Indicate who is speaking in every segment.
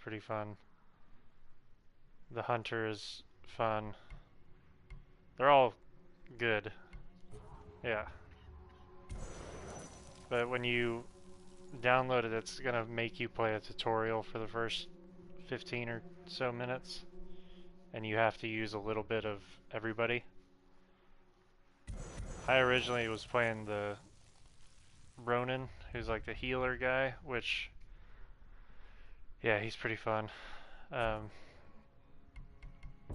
Speaker 1: pretty fun. The Hunter is fun. They're all good. Yeah. But when you download it, it's gonna make you play a tutorial for the first 15 or so minutes, and you have to use a little bit of everybody. I originally was playing the Ronin, who's like the healer guy, which, yeah, he's pretty fun. Um,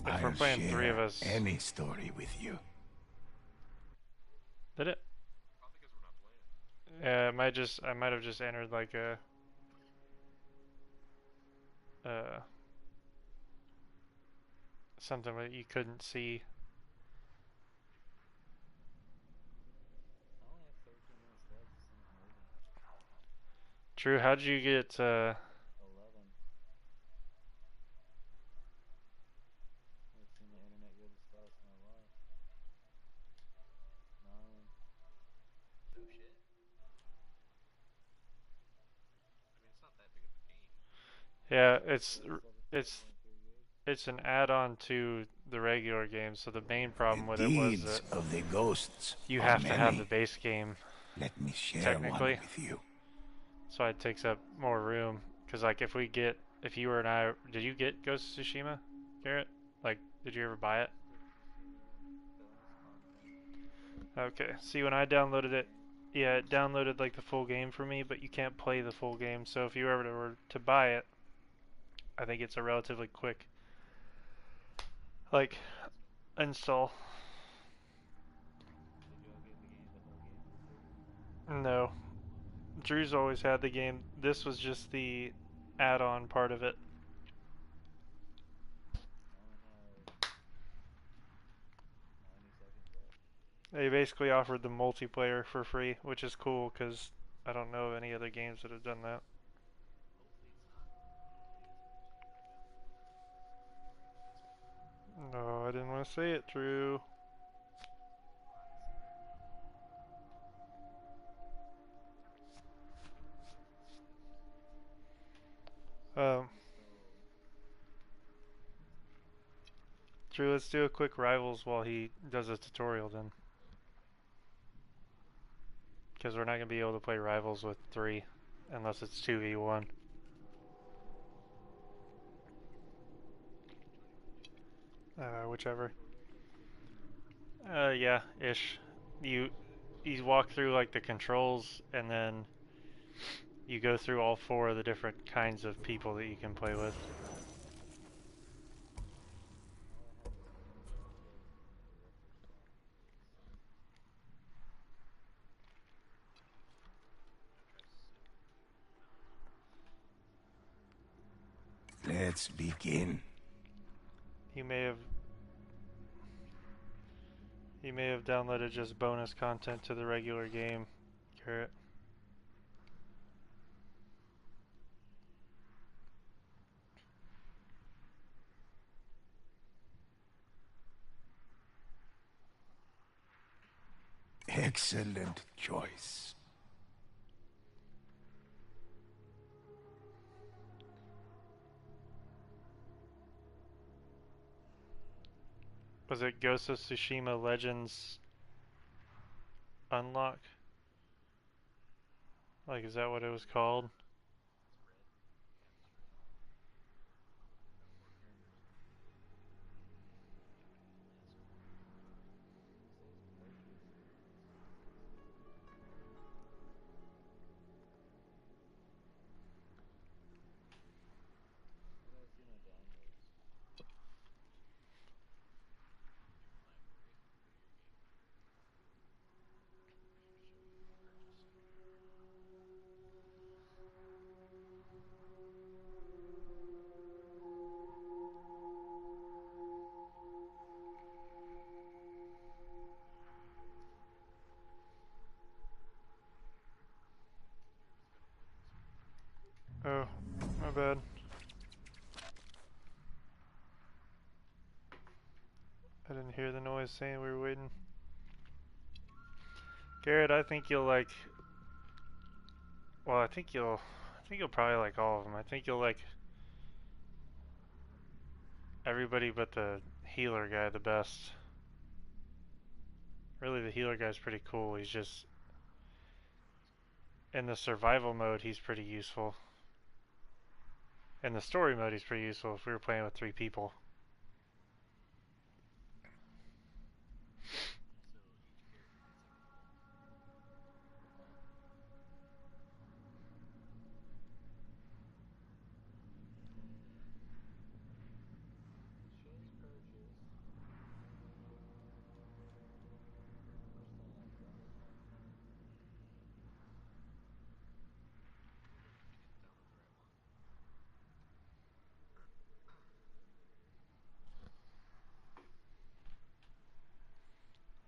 Speaker 1: if we're
Speaker 2: I'll
Speaker 1: playing three of
Speaker 2: share
Speaker 1: us,
Speaker 2: any story with you.
Speaker 1: did it? I might have just entered like uh, something that you couldn't see. Drew, how'd you get, yeah, it's, it's an add-on to the regular game, so the main
Speaker 2: The
Speaker 1: problem with it was
Speaker 2: deeds
Speaker 1: that
Speaker 2: of the ghosts
Speaker 1: you
Speaker 2: are
Speaker 1: have to have the
Speaker 2: many.
Speaker 1: base game,
Speaker 2: Let me share one
Speaker 1: technically,
Speaker 2: with you.
Speaker 1: so it takes up more room. Because, like, if you were and I, did you get Ghost of Tsushima, Garrett? Like, did you ever buy it? Okay, see, when I downloaded it, yeah, it downloaded, like, the full game for me, but you can't play the full game, so if you ever were to buy it, I think it's a relatively quick, like, install. No, Drew's always had the game. This was just the add-on part of it. They basically offered the multiplayer for free, which is cool because I don't know of any other games that have done that. No, I didn't want to say it, Drew. Um, Drew, let's do a quick rivals while he does a tutorial then. Because we're not going to be able to play rivals with 3 unless it's 2v1. Whichever. Yeah, ish. You you walk through like the controls and then you go through all 4 of the different kinds of people that you can play with.
Speaker 2: Let's begin.
Speaker 1: You may have you may have downloaded just bonus content to the regular game, Garrett.
Speaker 2: Excellent choice.
Speaker 1: Was it Ghost of Tsushima Legends Unlock? Like, is that what it was called? Oh, my bad. I didn't hear the noise saying we were waiting. Garrett, I think you'll like. Well, I think you'll probably like all of them. I think you'll like everybody but the healer guy the best. Really, the healer guy's pretty cool. He's just in the survival mode, he's pretty useful. In the story mode, he's pretty useful if we were playing with 3 people.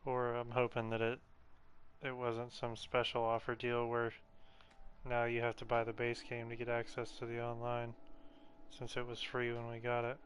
Speaker 1: Or I'm hoping that it wasn't some special offer deal where now you have to buy the base game to get access to the online, since it was free when we got it.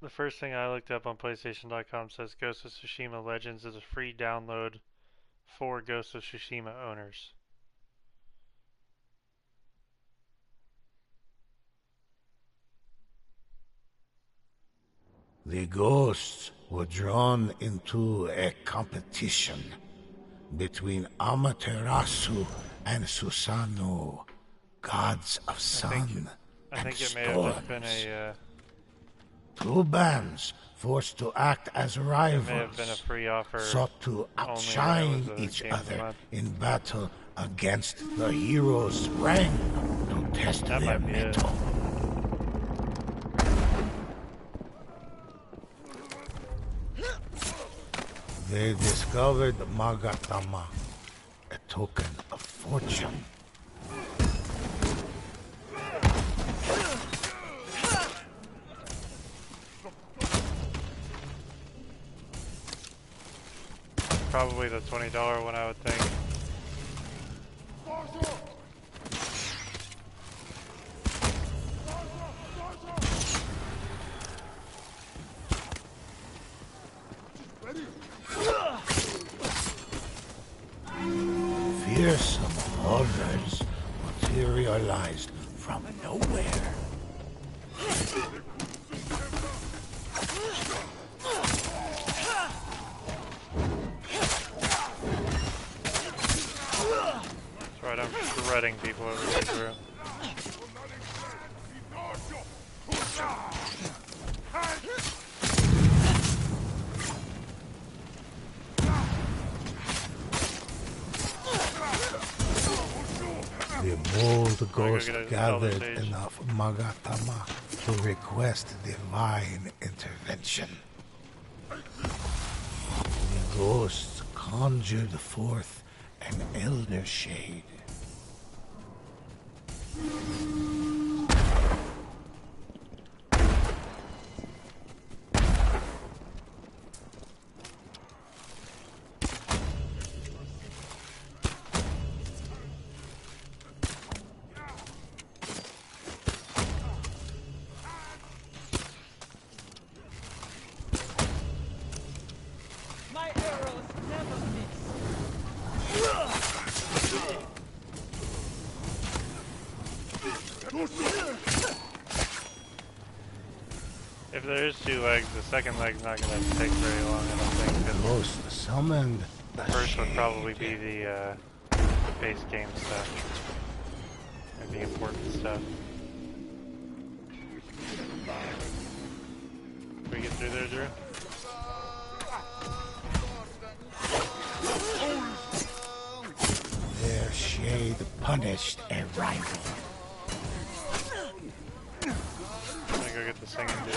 Speaker 1: The first thing I looked up on PlayStation.com says Ghost of Tsushima Legends is a free download for Ghost of Tsushima owners.
Speaker 2: The ghosts were drawn into a competition between Amaterasu and Susanoo, gods of sun
Speaker 1: I
Speaker 2: and
Speaker 1: think it may
Speaker 2: storms.
Speaker 1: have just been a
Speaker 2: 2 bands forced to act as rivals
Speaker 1: may have been a free offer
Speaker 2: sought to
Speaker 1: only
Speaker 2: outshine
Speaker 1: when it was a
Speaker 2: each
Speaker 1: game of the
Speaker 2: other
Speaker 1: month.
Speaker 2: in battle against the heroes' rank to test
Speaker 1: That
Speaker 2: their
Speaker 1: might be it.
Speaker 2: mettle. They discovered Magatama, a token of fortune.
Speaker 1: Probably the $20 one, I would think.
Speaker 2: Fearsome horrors materialized from nowhere.
Speaker 1: That's right, I'm shredding people over here, bro.
Speaker 2: The bold ghost
Speaker 1: get
Speaker 2: gathered
Speaker 1: Sage.
Speaker 2: enough Magatama to request divine intervention. The ghosts conjured forth an elder shade.
Speaker 3: My arrows never miss.
Speaker 1: If there's 2 legs, the second leg's not going to take very long, I don't think. 'Cause
Speaker 2: Ghost summoned the
Speaker 1: the first would
Speaker 2: shade.
Speaker 1: probably be the base game stuff. And the important stuff. Can we get through there, Drew?
Speaker 2: Their shade punished a rival.
Speaker 1: I'm gonna go get the singing dude.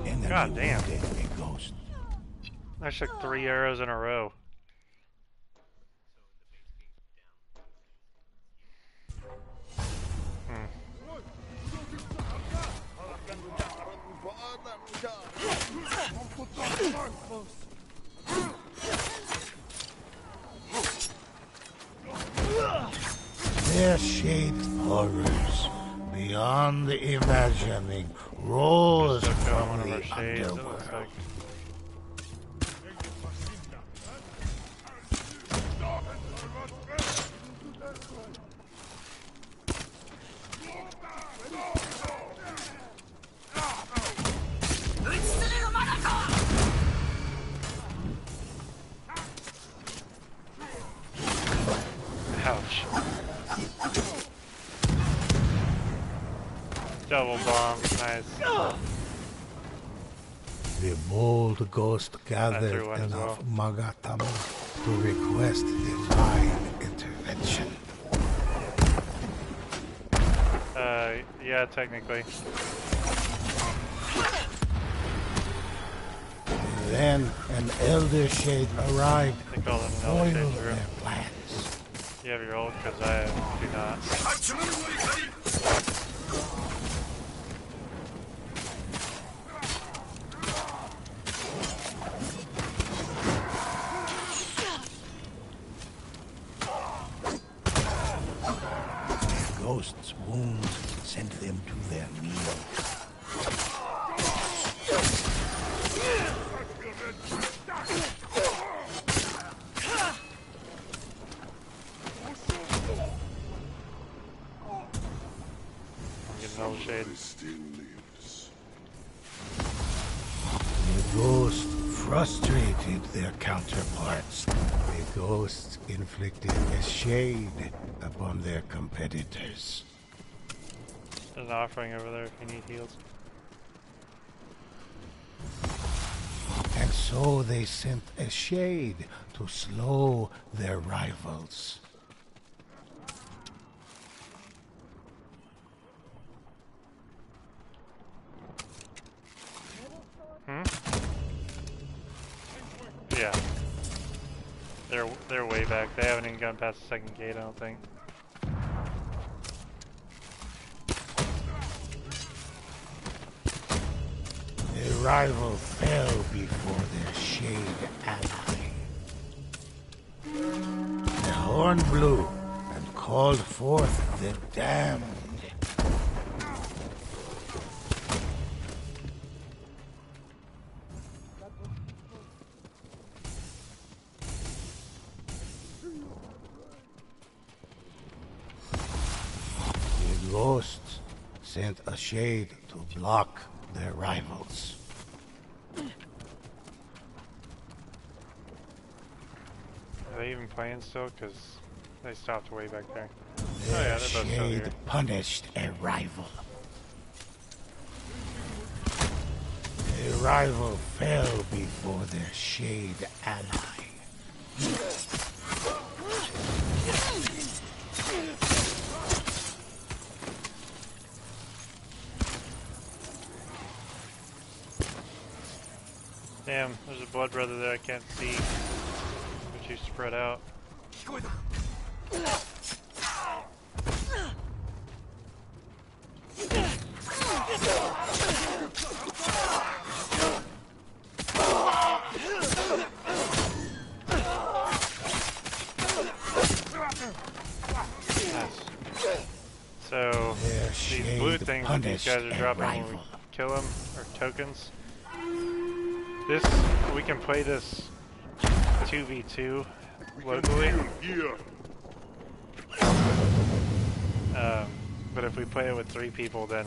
Speaker 2: Enemy
Speaker 1: God damn.
Speaker 2: wounded a ghost.
Speaker 1: I took 3 arrows in a row.
Speaker 2: Elder Shade horrors beyond imagining rose
Speaker 1: Just took
Speaker 2: from
Speaker 1: one of
Speaker 2: the
Speaker 1: our shades, it
Speaker 2: underworld.
Speaker 1: looks like. Ouch. Double bomb, nice.
Speaker 2: The bold ghost gathered
Speaker 1: threw one as
Speaker 2: enough
Speaker 1: well.
Speaker 2: Magatama to request divine intervention.
Speaker 1: Yeah, technically.
Speaker 2: Then an Elder Shade arrived
Speaker 1: They call
Speaker 2: to
Speaker 1: them an
Speaker 2: foil
Speaker 1: Elder Shade
Speaker 2: their
Speaker 1: group.
Speaker 2: plans.
Speaker 1: You have your ult, because I do not.
Speaker 2: Ghost's wounds sent them to their knees.
Speaker 1: I'm getting Elder Shade.
Speaker 2: The ghost frustrated their counterparts. The ghosts inflicted a shade upon their competitors.
Speaker 1: There's an offering over there if you need heals.
Speaker 2: And so they sent a shade to slow their rivals.
Speaker 1: Yeah. They're way back. They haven't even gone past the second gate, I don't think.
Speaker 2: Their rival fell before their shade ally. The horn blew and called forth the damned. The ghosts sent a shade to block their rivals.
Speaker 1: Are they even playing still? Because they stopped way back there.
Speaker 2: Their
Speaker 1: they're both still
Speaker 2: shade
Speaker 1: here.
Speaker 2: punished a rival. A rival fell before their shade ally.
Speaker 1: Damn, there's a blood brother there I can't see. But you spread out. So,
Speaker 2: Their
Speaker 1: these blue
Speaker 2: shade
Speaker 1: things that these
Speaker 2: punished
Speaker 1: guys are
Speaker 2: a
Speaker 1: dropping when we
Speaker 2: rival.
Speaker 1: kill them are tokens. This, we can play this 2v2 locally. But if we play it with 3 people, then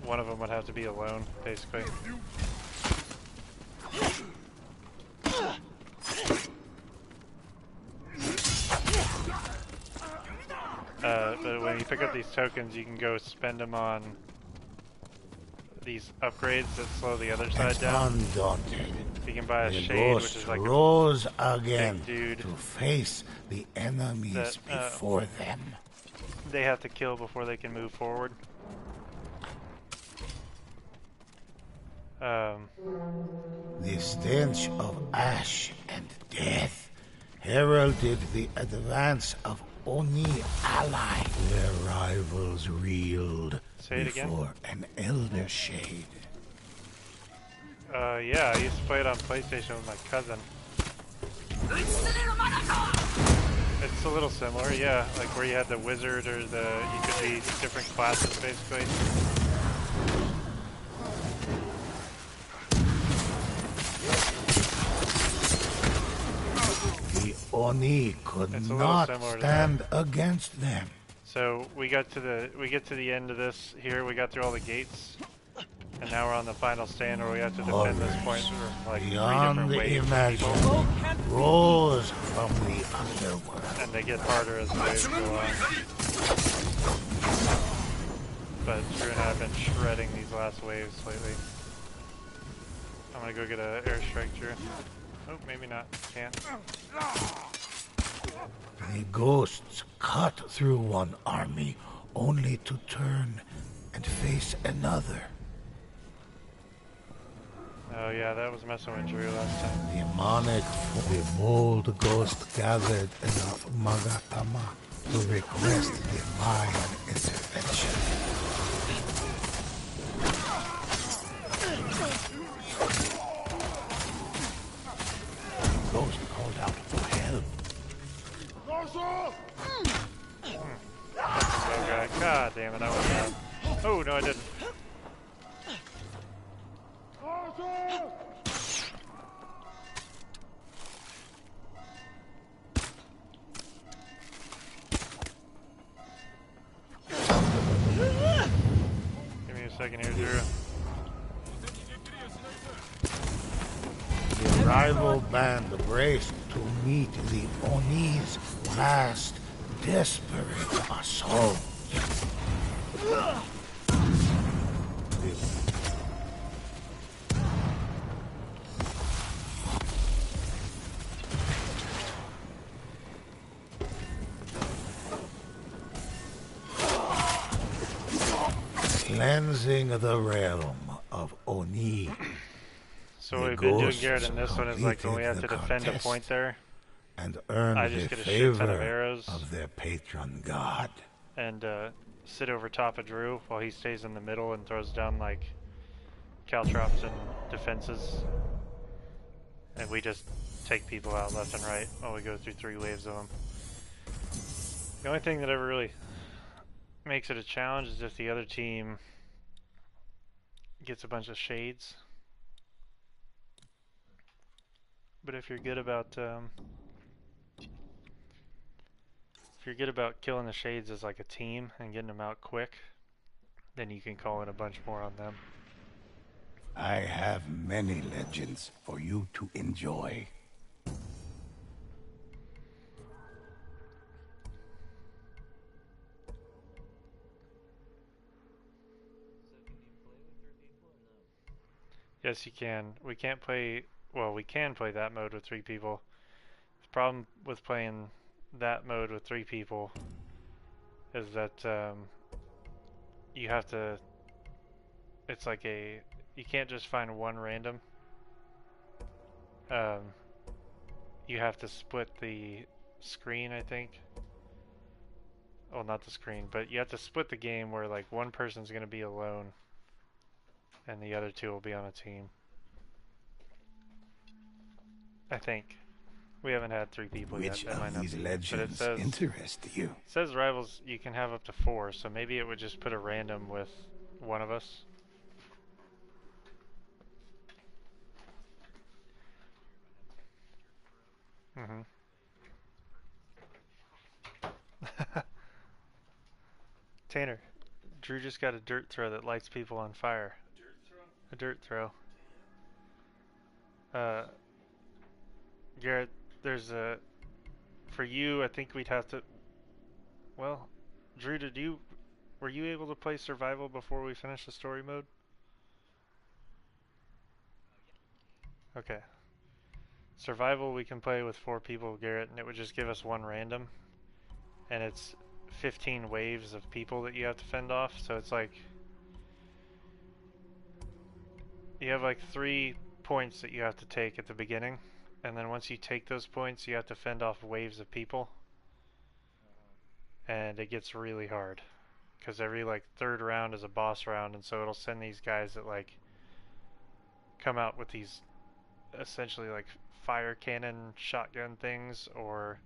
Speaker 1: one of them would have to be alone, basically. But when you pick up these tokens, you can go spend them on these upgrades that slow the other side down.
Speaker 2: Undaunted,
Speaker 1: You can buy a
Speaker 2: the
Speaker 1: shade, which
Speaker 2: ghost
Speaker 1: is like a
Speaker 2: rose again
Speaker 1: dude
Speaker 2: to face the enemies
Speaker 1: that,
Speaker 2: before them.
Speaker 1: they have to kill before they can move forward.
Speaker 2: The stench of ash and death heralded the advance of Oni ally. Their rivals reeled
Speaker 1: Say it again?
Speaker 2: before an elder shade.
Speaker 1: Yeah, I used to play it on PlayStation with my cousin. It's a little similar, yeah. Like where you had the wizard or you could be different classes basically.
Speaker 2: The Oni could
Speaker 1: It's a little
Speaker 2: not
Speaker 1: similar to that.
Speaker 2: stand against them.
Speaker 1: So we get to the end of this here. We got through all the gates, and now we're on the final stand where we have to defend this point from like 3
Speaker 2: Beyond
Speaker 1: different
Speaker 2: the
Speaker 1: waves of people,
Speaker 3: Oh, can't be.
Speaker 2: rose from the underworld.
Speaker 1: and they get harder as the waves go on. But Drew and I have been shredding these last waves lately. I'm gonna go get an airstrike, Drew. Oh, maybe not. Can't.
Speaker 2: The ghosts cut through one army only to turn and face another.
Speaker 1: Oh yeah, that was messing with Drew last time.
Speaker 2: Demonic, the bold ghost gathered enough Magatama to request divine intervention. Ghost called out for help.
Speaker 1: Okay, god damn it, I went down. Oh, no I didn't. Give me a second here, Drew.
Speaker 2: The rival band braced to meet the Oni's last desperate assault. Cleansing the realm of Oni.
Speaker 1: So
Speaker 2: The
Speaker 1: what we've been doing,
Speaker 2: ghosts
Speaker 1: Garrett, in this one is like when we have to
Speaker 2: completed the
Speaker 1: defend a
Speaker 2: contest.
Speaker 1: point there,
Speaker 2: And earned
Speaker 1: I
Speaker 2: the
Speaker 1: just get a shit ton of
Speaker 2: favor
Speaker 1: arrows
Speaker 2: of their patron god.
Speaker 1: and sit over top of Drew while he stays in the middle and throws down like caltrops and defenses. And we just take people out left and right while we go through 3 waves of them. The only thing that ever really makes it a challenge is if the other team gets a bunch of shades. But if you're good about killing the shades as like a team and getting them out quick, then you can call in a bunch more on them.
Speaker 2: I have many legends for you to enjoy.
Speaker 1: Yes, you can. We can't play. Well, we can play that mode with 3 people. The problem with playing that mode with 3 people is that you have to. It's like you can't just find one random. You have to split the screen, I think. Well, not the screen, but you have to split the game where like one person's gonna be alone and the other 2 will be on a team. I think. We haven't had 3 people
Speaker 2: Which
Speaker 1: yet. That might
Speaker 2: of
Speaker 1: not
Speaker 2: these
Speaker 1: be. But it
Speaker 2: legends
Speaker 1: says
Speaker 2: interest you?
Speaker 1: it says rivals you can have up to 4, so maybe it would just put a random with one of us. Mm-hmm. Tanner, Drew just got a dirt throw that lights people on fire. A dirt throw? Uh, Garrett, there's a... For you, I think we'd have to... Well, Drew, were you able to play survival before we finished the story mode? Okay. Survival we can play with 4 people, Garrett, and it would just give us one random. And it's 15 waves of people that you have to fend off, so it's like... You have like 3 points that you have to take at the beginning, and then once you take those points, you have to fend off waves of people. And it gets really hard. Because every like 3rd round is a boss round, and so it'll send these guys that like come out with these essentially like fire cannon shotgun things, or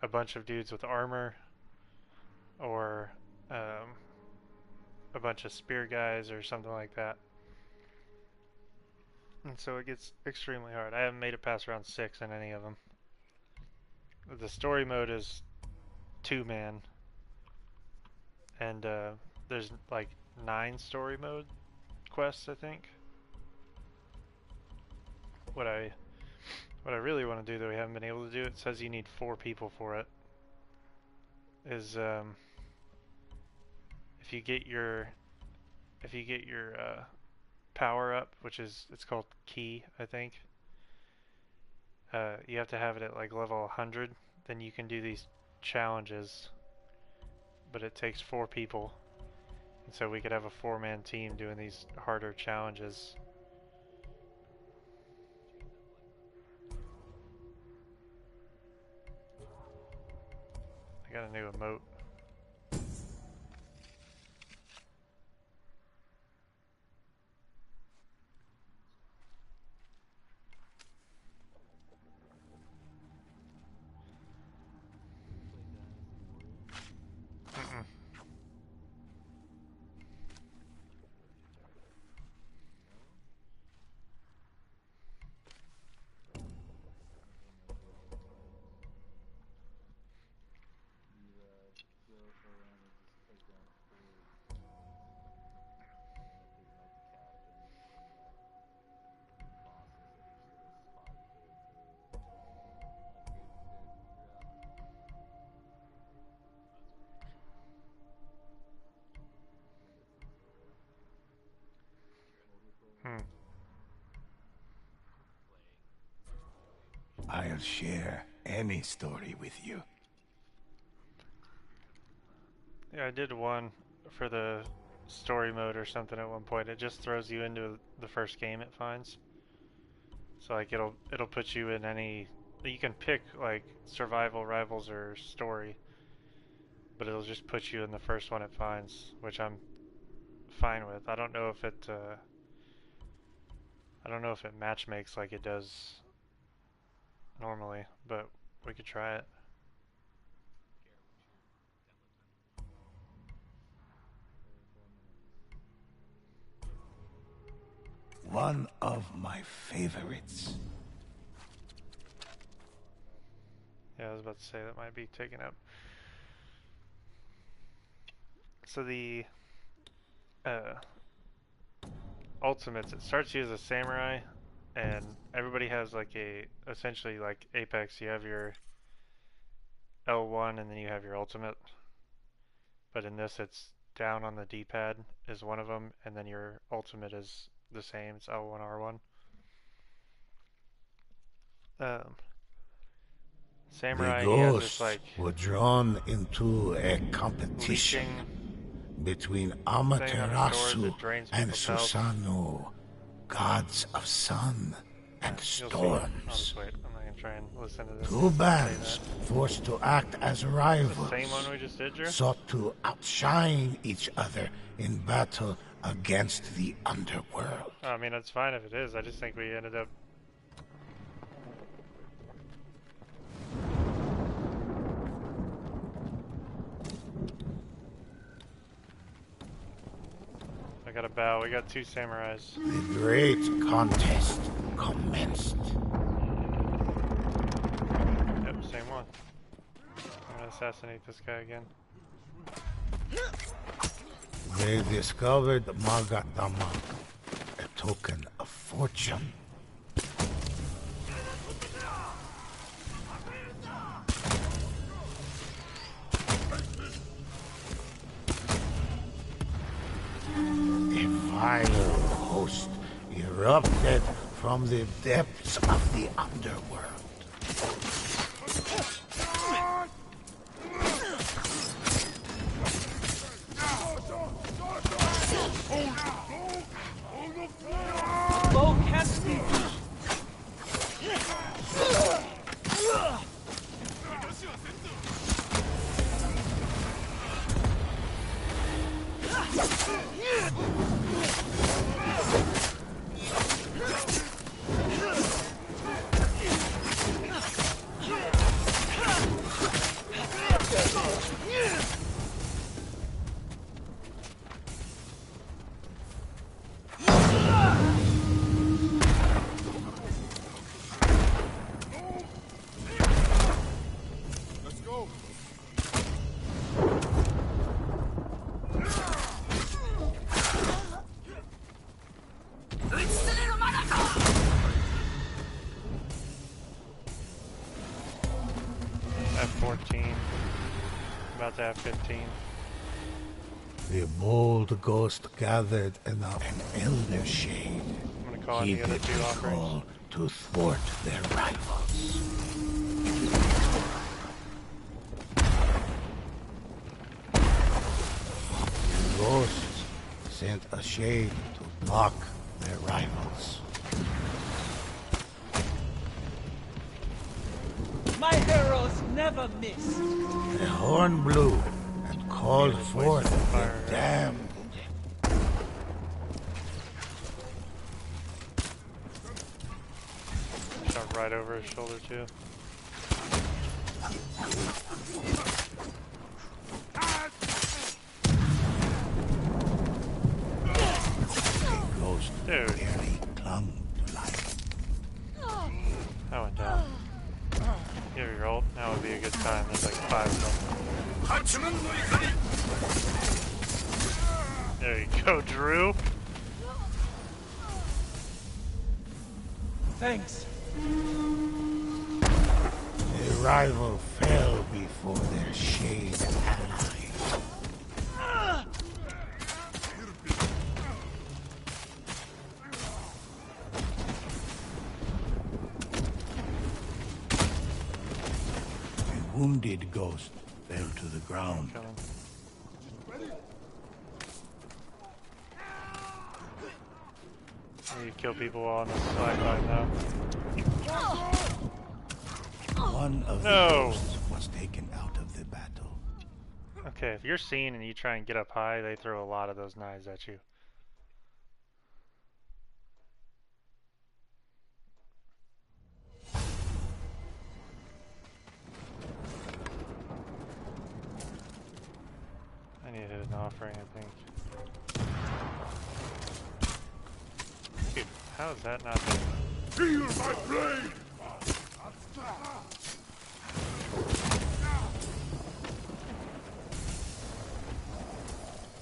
Speaker 1: a bunch of dudes with armor, or a bunch of spear guys or something like that. And so it gets extremely hard. I haven't made it past round 6 in any of them. The story mode is 2-man, and there's like 9 story mode quests, I think. What I really want to do that we haven't been able to do, it says you need 4 people for it, is if you get your power up, which is, it's called key, I think. You have to have it at like level 100, then you can do these challenges, but it takes 4 people, and so we could have a 4-man team doing these harder challenges. I got a new emote.
Speaker 2: I'll share any story with you.
Speaker 1: Yeah, I did one for the story mode or something at one point. It just throws you into the first game it finds. So like it'll put you in any, you can pick like survival, rivals, or story, but it'll just put you in the first one it finds, which I'm fine with. I don't know if it match makes like it does normally, but we could try it.
Speaker 2: One of my favorites.
Speaker 1: Yeah, I was about to say that might be taken up. So the ultimates, it starts you as a samurai, and everybody has like essentially like Apex, you have your L1 and then you have your ultimate. But in this it's down on the D-pad is one of them, and then your ultimate is the same, it's L1, R1. Samurai,
Speaker 2: The
Speaker 1: he has this
Speaker 2: ghosts
Speaker 1: like
Speaker 2: were drawn into a competition between Amaterasu and Susanoo, gods of sun and storms.
Speaker 1: Wait, I'm not gonna try and listen to this.
Speaker 2: Two bands forced to act as rivals,
Speaker 1: the same one we just did, Drew?
Speaker 2: sought to outshine each other in battle against the underworld.
Speaker 1: I mean, that's fine if it is. I just think we ended up... I got a bow. We got 2 samurais.
Speaker 2: The great contest commenced.
Speaker 1: Yep, same one. I'm gonna assassinate this guy again.
Speaker 2: They discovered Magatama, a token of fortune. A vile host erupted from the depths of the underworld.
Speaker 3: Bow can't be reached.
Speaker 1: 14. About to have 15.
Speaker 2: The bold ghost gathered enough an elder shade.
Speaker 1: I'm gonna call in the other 2 offerings.
Speaker 2: Call to thwart their rivals. The ghosts sent a shade to block their rivals.
Speaker 3: My heroes never miss.
Speaker 2: The horn blew and called forth the damned.
Speaker 1: Shot right over his shoulder too.
Speaker 2: The ghost
Speaker 1: Dude.
Speaker 2: barely clung to life.
Speaker 1: That went down. Give your ult. Now would be a good time. There's like 5 of them. There you go, Drew.
Speaker 3: Thanks.
Speaker 2: The rival fell before their shade ally. The wounded ghost fell to the ground.
Speaker 1: Coming. You kill people on the sideline now.
Speaker 2: One of the
Speaker 1: No.
Speaker 2: ghosts was taken out of the battle.
Speaker 1: Okay, if you're seen and you try and get up high, they throw a lot of those knives at you. I need to hit an offering, I think. Dude, how is that not there?
Speaker 4: Feel my blade!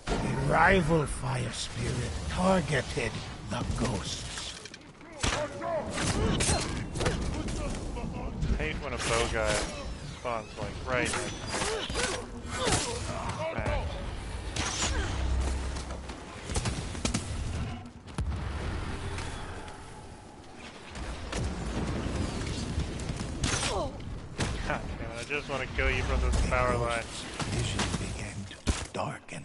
Speaker 2: The rival fire spirit targeted the ghosts.
Speaker 1: I hate when a bow guy spawns like right back. God damn it, I just want to kill you from this power line.
Speaker 2: Vision began to darken.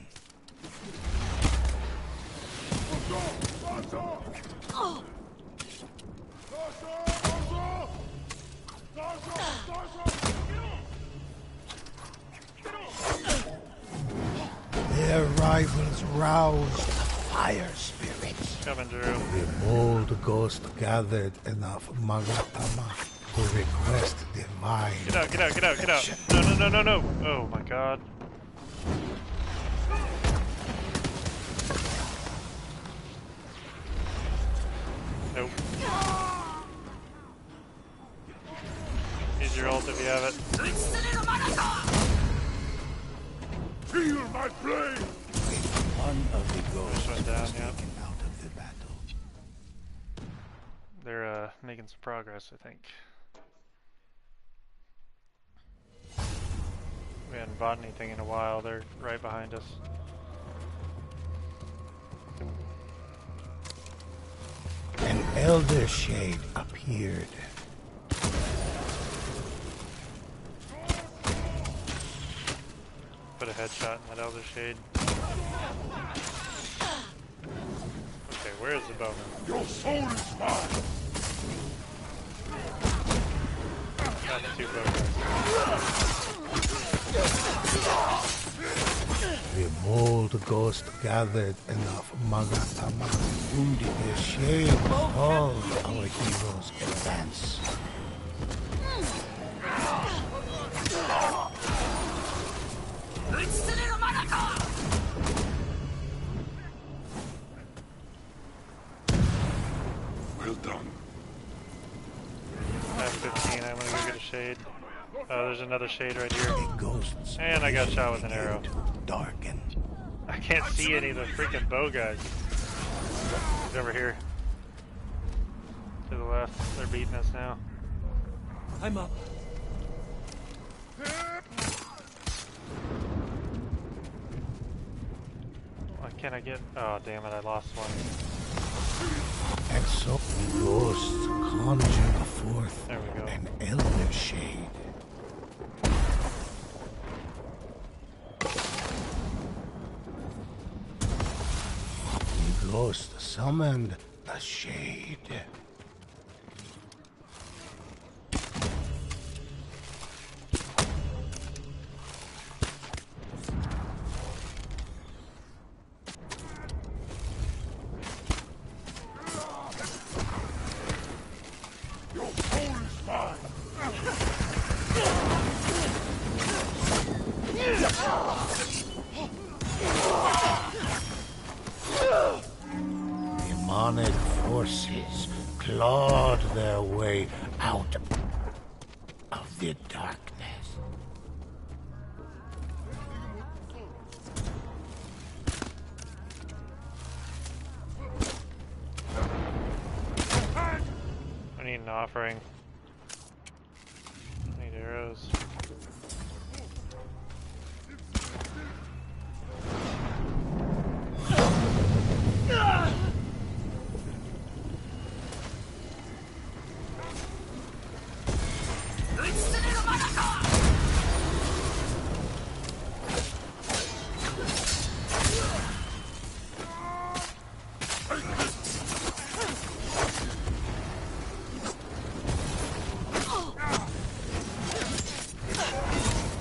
Speaker 2: Their rivals roused the fire spirits.
Speaker 1: Coming, Drew.
Speaker 2: The bold ghost gathered enough Magatama to request divine.
Speaker 1: Get out, get out, get out, get out. No, no, no, no, no. Oh my god. Nope. Use your ult if you have it.
Speaker 4: Feel my blade!
Speaker 2: One of the ghosts
Speaker 1: went down,
Speaker 2: was
Speaker 1: yeah.
Speaker 2: taken out of the battle.
Speaker 1: They're making some progress, I think. We haven't bought anything in a while. They're right behind us.
Speaker 2: An elder shade appeared.
Speaker 1: Put a headshot in that elder shade. Okay, where's the bowman?
Speaker 4: Your soul is mine!
Speaker 1: Got the 2 bowguns.
Speaker 2: The bold ghost gathered enough Magatama. Wounded the shade called our heroes advance.
Speaker 4: Well done.
Speaker 1: I have 15. I'm gonna go get a shade. Oh, there's another shade right here.
Speaker 2: The ghosts
Speaker 1: And I got shot with an arrow.
Speaker 2: began to darken.
Speaker 1: I can't see any of the freaking bow guys. He's over here. To the left. They're beating us now.
Speaker 3: I'm up.
Speaker 4: Hey!
Speaker 1: Can I get... Oh, damn it, I lost one.
Speaker 2: And so the ghosts conjure forth
Speaker 1: There we go.
Speaker 2: an elder shade. The ghost summoned a shade. Demonic forces clawed their way out of the darkness.
Speaker 1: I need an offering. I need arrows.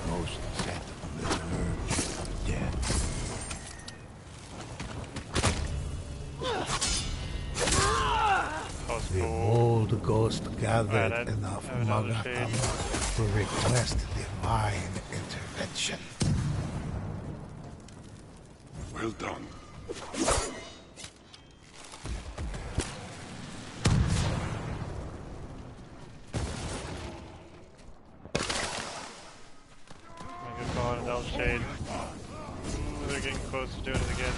Speaker 2: Ghost set on the verge of death.
Speaker 1: That was
Speaker 2: The
Speaker 1: cool.
Speaker 2: old ghost gathered
Speaker 1: Alright,
Speaker 2: enough
Speaker 1: I have another shade.
Speaker 2: Magatama to request divine intervention.
Speaker 4: Well done.
Speaker 1: I'm gonna call it an elf shade. Ooh, they're getting close to doing it again.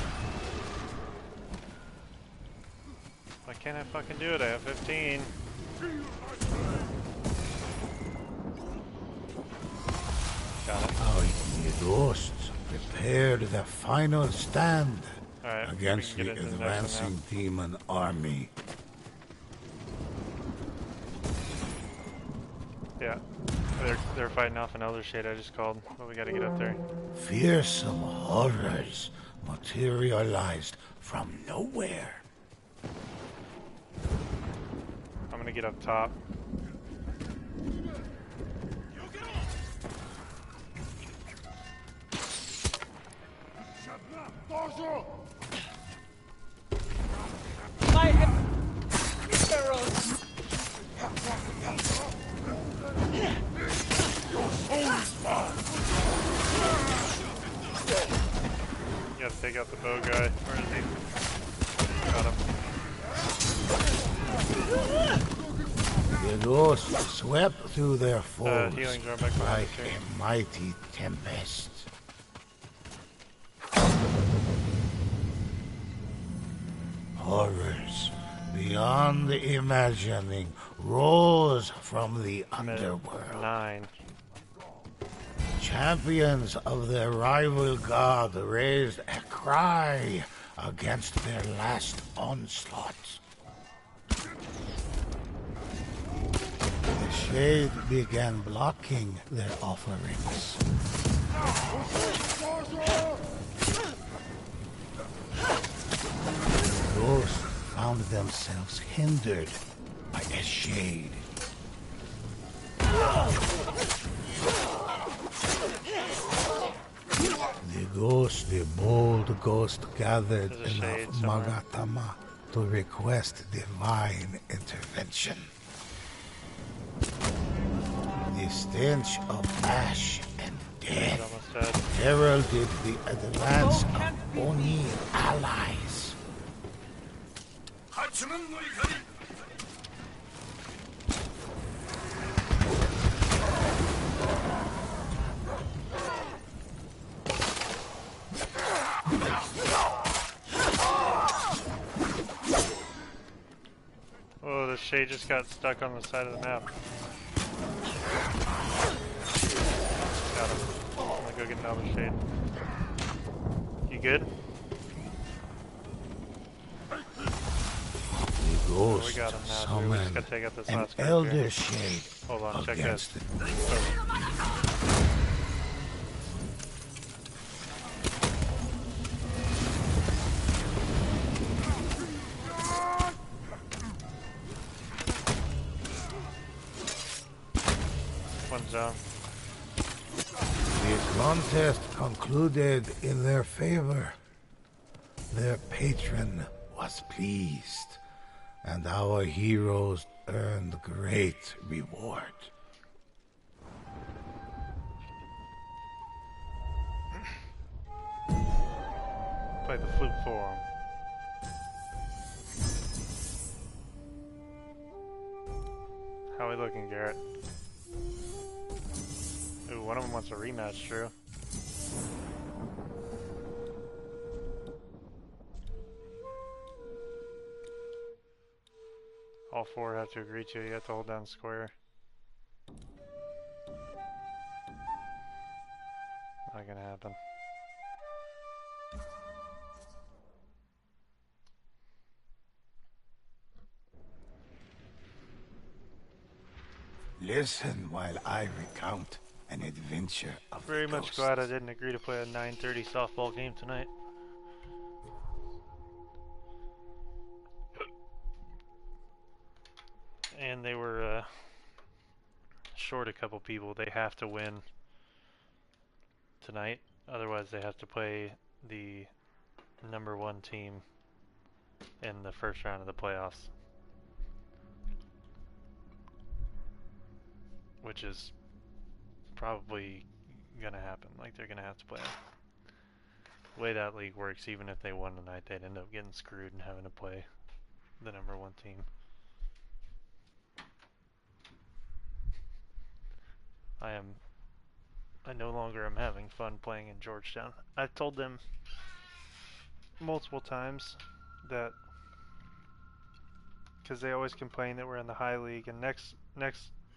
Speaker 1: Why can't I fucking do it? I have 15. Got it.
Speaker 2: The ghosts prepared their final stand
Speaker 1: Alright,
Speaker 2: against
Speaker 1: we
Speaker 2: the
Speaker 1: can get into the next one
Speaker 2: advancing demon army.
Speaker 1: now. Yeah. They're fighting off an elder shade I just called, but we gotta get up there.
Speaker 2: Fearsome horrors materialized from nowhere.
Speaker 1: I'm gonna get up top.
Speaker 3: My arrows.
Speaker 1: You gotta take out the bow guy. Where is he? Got him.
Speaker 2: The ghosts swept through their foes
Speaker 1: healing drum back behind
Speaker 2: like
Speaker 1: us here.
Speaker 2: a mighty tempest. Horrors beyond imagining rose from the
Speaker 1: I'm at
Speaker 2: underworld.
Speaker 1: 9.
Speaker 2: Champions of their rival god raised a cry against their last onslaught. The shade began blocking their offerings. The ghosts found themselves hindered by a shade. The bold ghost gathered
Speaker 1: There's a
Speaker 2: enough
Speaker 1: shade somewhere.
Speaker 2: Magatama to request divine intervention. The stench of ash and
Speaker 1: He's
Speaker 2: death
Speaker 1: almost dead.
Speaker 2: heralded the advance of Oni allies.
Speaker 1: Oh, the shade just got stuck on the side of the map. Got him. I'm gonna go get another shade. You good? Oh, we
Speaker 2: used
Speaker 1: got
Speaker 2: to
Speaker 1: him now, Drew. We just
Speaker 2: summon
Speaker 1: gotta take out this
Speaker 2: an
Speaker 1: last group
Speaker 2: elder
Speaker 1: here.
Speaker 2: shade
Speaker 1: Hold on, check
Speaker 2: against
Speaker 1: this.
Speaker 2: it.
Speaker 1: Oh. One's down.
Speaker 2: The contest concluded in their favor. Their patron was pleased, and our heroes earned great reward.
Speaker 1: Play the flute for him. How we looking, Garrett? Ooh, one of them wants a rematch, Drew. All four have to agree to it. You have to hold down square. Not gonna happen.
Speaker 2: Listen while I recount an adventure of
Speaker 1: Very
Speaker 2: the
Speaker 1: much
Speaker 2: ghosts.
Speaker 1: glad I didn't agree to play a 9:30 softball game tonight. And they were short a couple people. They have to win tonight. Otherwise, they have to play the #1 team in the first round of the playoffs. Which is probably gonna happen. Like, they're gonna have to play. The way that league works, even if they won tonight, they'd end up getting screwed and having to play the #1 team. I no longer am having fun playing in Georgetown. I've told them multiple times that, because they always complain that we're in the high league, and next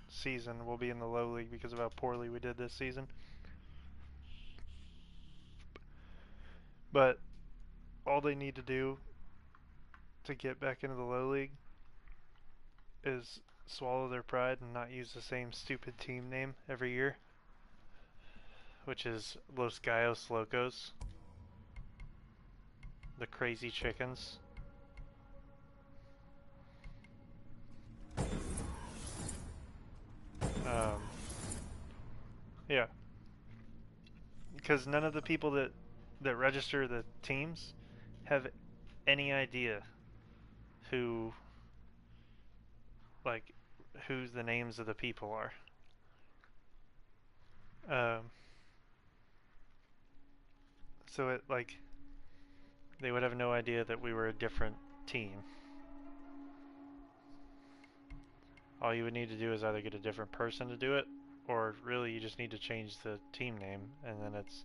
Speaker 1: season we'll be in the low league because of how poorly we did this season. But all they need to do to get back into the low league is swallow their pride and not use the same stupid team name every year, which is Los Gallos Locos, the Crazy Chickens. Yeah, because none of the people that register the teams have any idea who who's the names of the people are. So it, like, they would have no idea that we were a different team. All you would need to do is either get a different person to do it, or really you just need to change the team name, and then it's...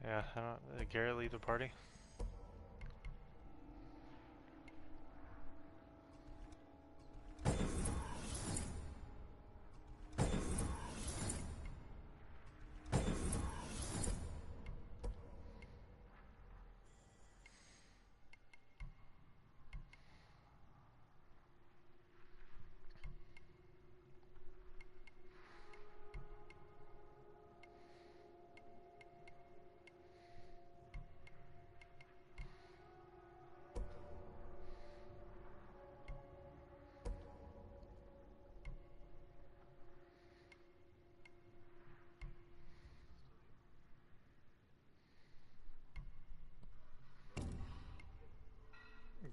Speaker 1: Yeah, I don't... Did Garrett leave the party?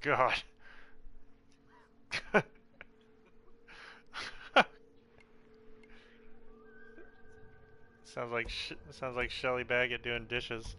Speaker 1: God. Sounds like Shelly Baggett doing dishes.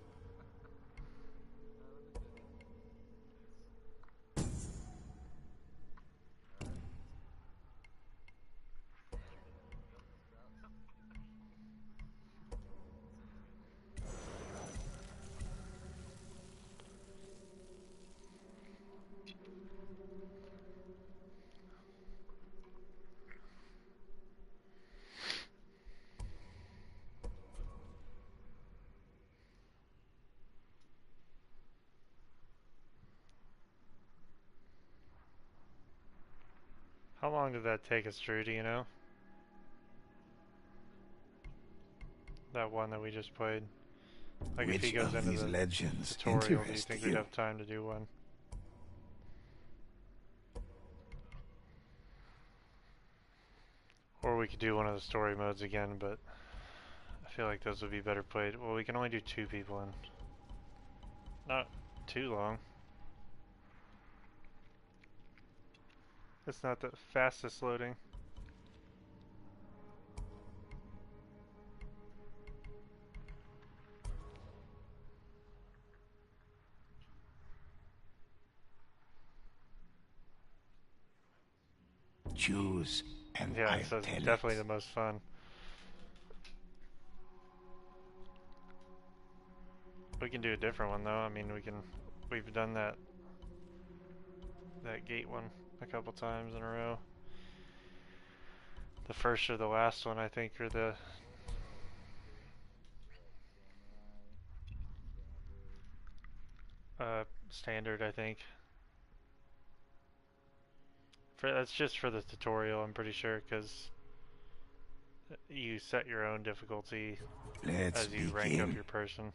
Speaker 1: How long did that take us, Drew? Do you know? That one that we just played. Like if he
Speaker 2: Which
Speaker 1: goes
Speaker 2: of
Speaker 1: into
Speaker 2: these
Speaker 1: the
Speaker 2: legends
Speaker 1: tutorial, do you
Speaker 2: interest
Speaker 1: think we'd
Speaker 2: you?
Speaker 1: have time to do one? Or we could do one of the story modes again, but I feel like those would be better played. Well, we can only do 2 people in. Not too long. It's not the fastest loading.
Speaker 2: Choose, and
Speaker 1: Yeah,
Speaker 2: I'll
Speaker 1: so it's
Speaker 2: tell
Speaker 1: definitely
Speaker 2: it.
Speaker 1: the most fun. We can do a different one though. I mean, we've done that gate one a couple times in a row. The first or the last one, I think, or the standard, I think. That's just for the tutorial, I'm pretty sure, because you set your own difficulty
Speaker 2: Let's
Speaker 1: as you rank up
Speaker 2: begin.
Speaker 1: your person.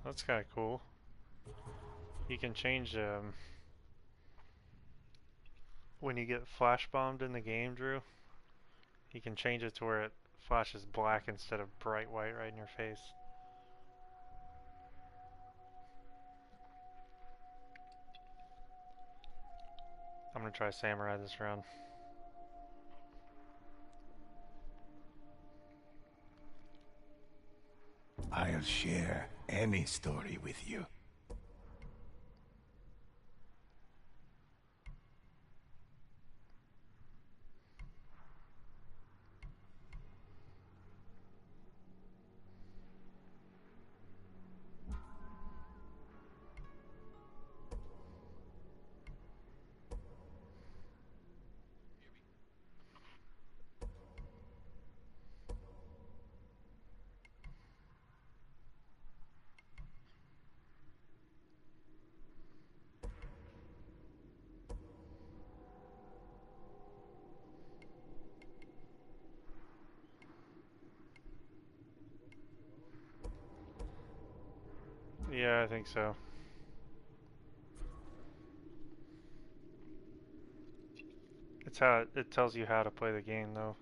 Speaker 1: That's kind of cool. You can change when you get flash bombed in the game, Drew. You can change it to where it flashes black instead of bright white right in your face. I'm gonna try Samurai this round.
Speaker 2: I'll share any story with you.
Speaker 1: Yeah, I think so. It's how it tells you how to play the game, though.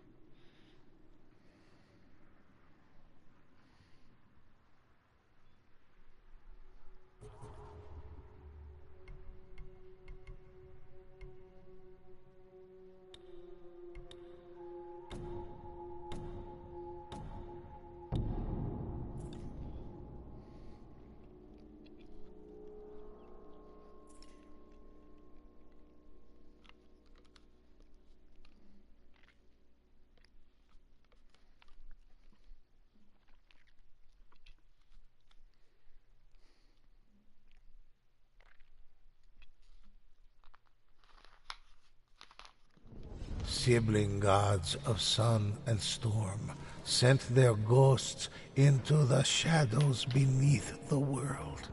Speaker 2: sibling gods of sun and storm sent their ghosts into the shadows beneath the world.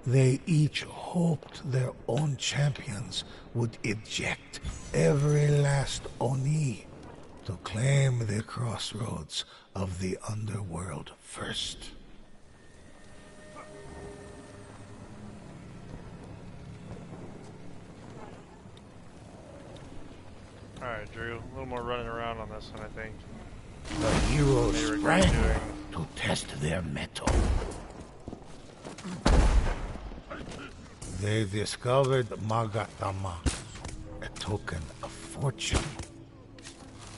Speaker 2: They each hoped their own champions would eject every last Oni to claim the crossroads of the underworld first.
Speaker 1: Alright, Drew. A little more running around on this one, I think.
Speaker 2: The heroes
Speaker 1: They were
Speaker 2: sprang
Speaker 1: doing.
Speaker 2: to test their mettle. They discovered Magatama, a token of fortune.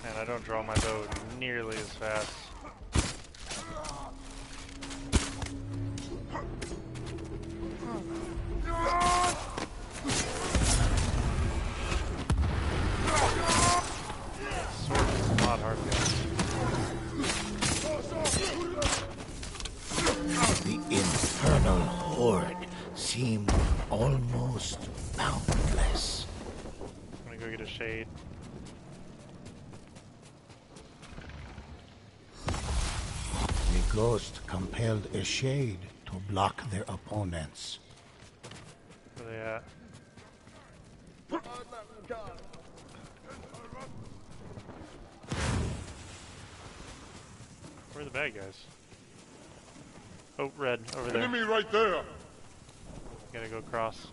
Speaker 1: And I don't draw my bow nearly as fast. Sword is not hard to get.
Speaker 2: The infernal horde seemed almost boundless.
Speaker 1: I'm gonna go get a shade.
Speaker 2: The ghost compelled a shade to block their opponents.
Speaker 1: Where they at? Where are the bad guys? Oh, red, over there.
Speaker 4: Enemy right there.
Speaker 1: Gotta go across.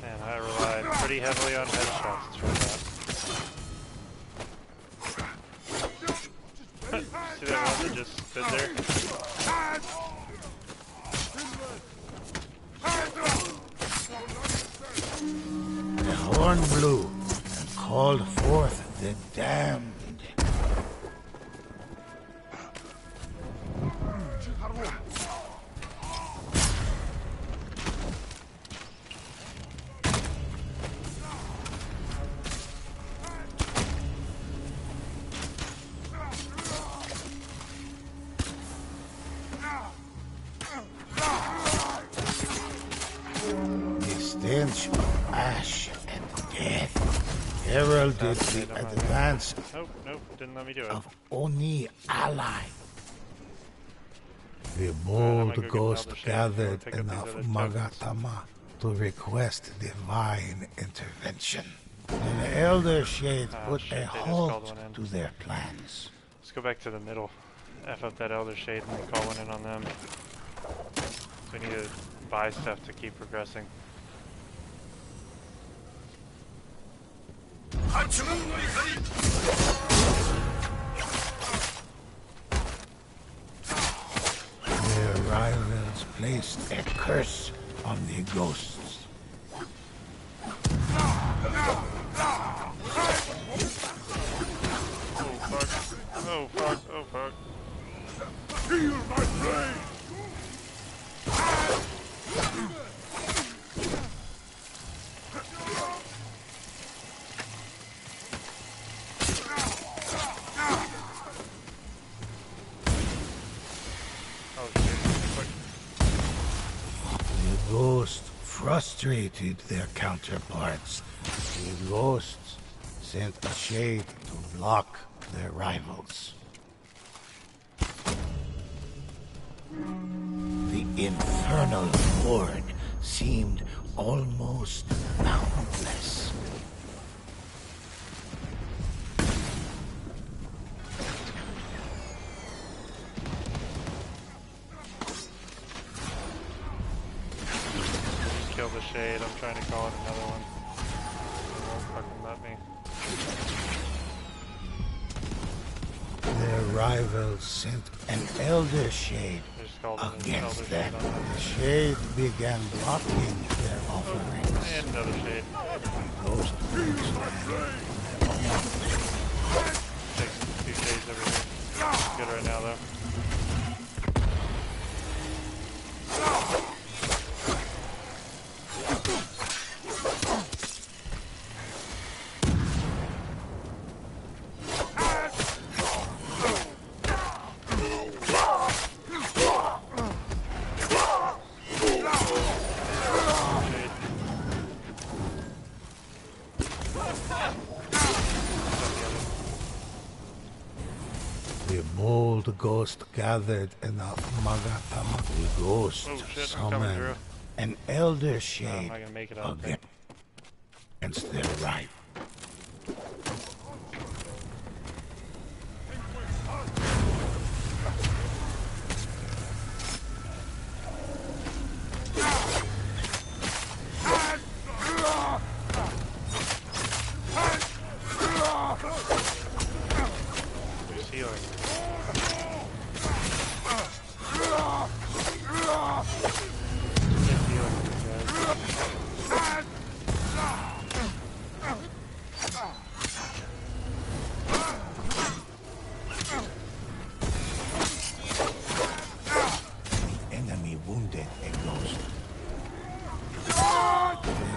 Speaker 1: Man, I relied pretty heavily on headshots for that. See that one that just stood there?
Speaker 2: The horn blew and called forth the damned. The stench of ash and death heralded the advance
Speaker 1: Nope, nope, didn't let me do it.
Speaker 2: of Oni ally. The
Speaker 1: I'm
Speaker 2: bold
Speaker 1: gonna go get
Speaker 2: ghost
Speaker 1: another shade
Speaker 2: gathered
Speaker 1: before I pick up these
Speaker 2: enough
Speaker 1: other tokens.
Speaker 2: Magatama to request divine intervention. And the Elder Shade
Speaker 1: Ah,
Speaker 2: put
Speaker 1: shit,
Speaker 2: a
Speaker 1: they just called
Speaker 2: halt
Speaker 1: one in.
Speaker 2: to their plans.
Speaker 1: Let's go back to the middle. F up that Elder Shade and then call one in on them. So we need to buy stuff to keep progressing.
Speaker 2: Their rivals placed a curse on the ghosts.
Speaker 1: Oh fuck. Oh fuck. Oh fuck.
Speaker 4: Feel my blade.
Speaker 1: Oh shit. Quick.
Speaker 2: The ghosts frustrated their counterparts. The ghosts sent a shade to block their rivals. The infernal horde seemed almost boundless.
Speaker 1: Just kill the shade. I'm trying to call it another one. It won't fucking let me.
Speaker 2: Their rivals sent an elder shade
Speaker 1: I just called it an
Speaker 2: against
Speaker 1: Elder
Speaker 2: them.
Speaker 1: Shade on them.
Speaker 2: The shade began blocking their offerings.
Speaker 1: And another shade.
Speaker 2: Ghost
Speaker 1: Take 2 shades over here. Good right now though.
Speaker 2: ghost gathered enough Magatama. The ghost
Speaker 1: Oh shit, I'm coming through.
Speaker 2: summoned an elder
Speaker 1: No, I'm
Speaker 2: shade
Speaker 1: not gonna make it, I don't think.
Speaker 2: against their right.
Speaker 1: Who's healing? Just healing these guys.
Speaker 2: Enemy wounded a ghost.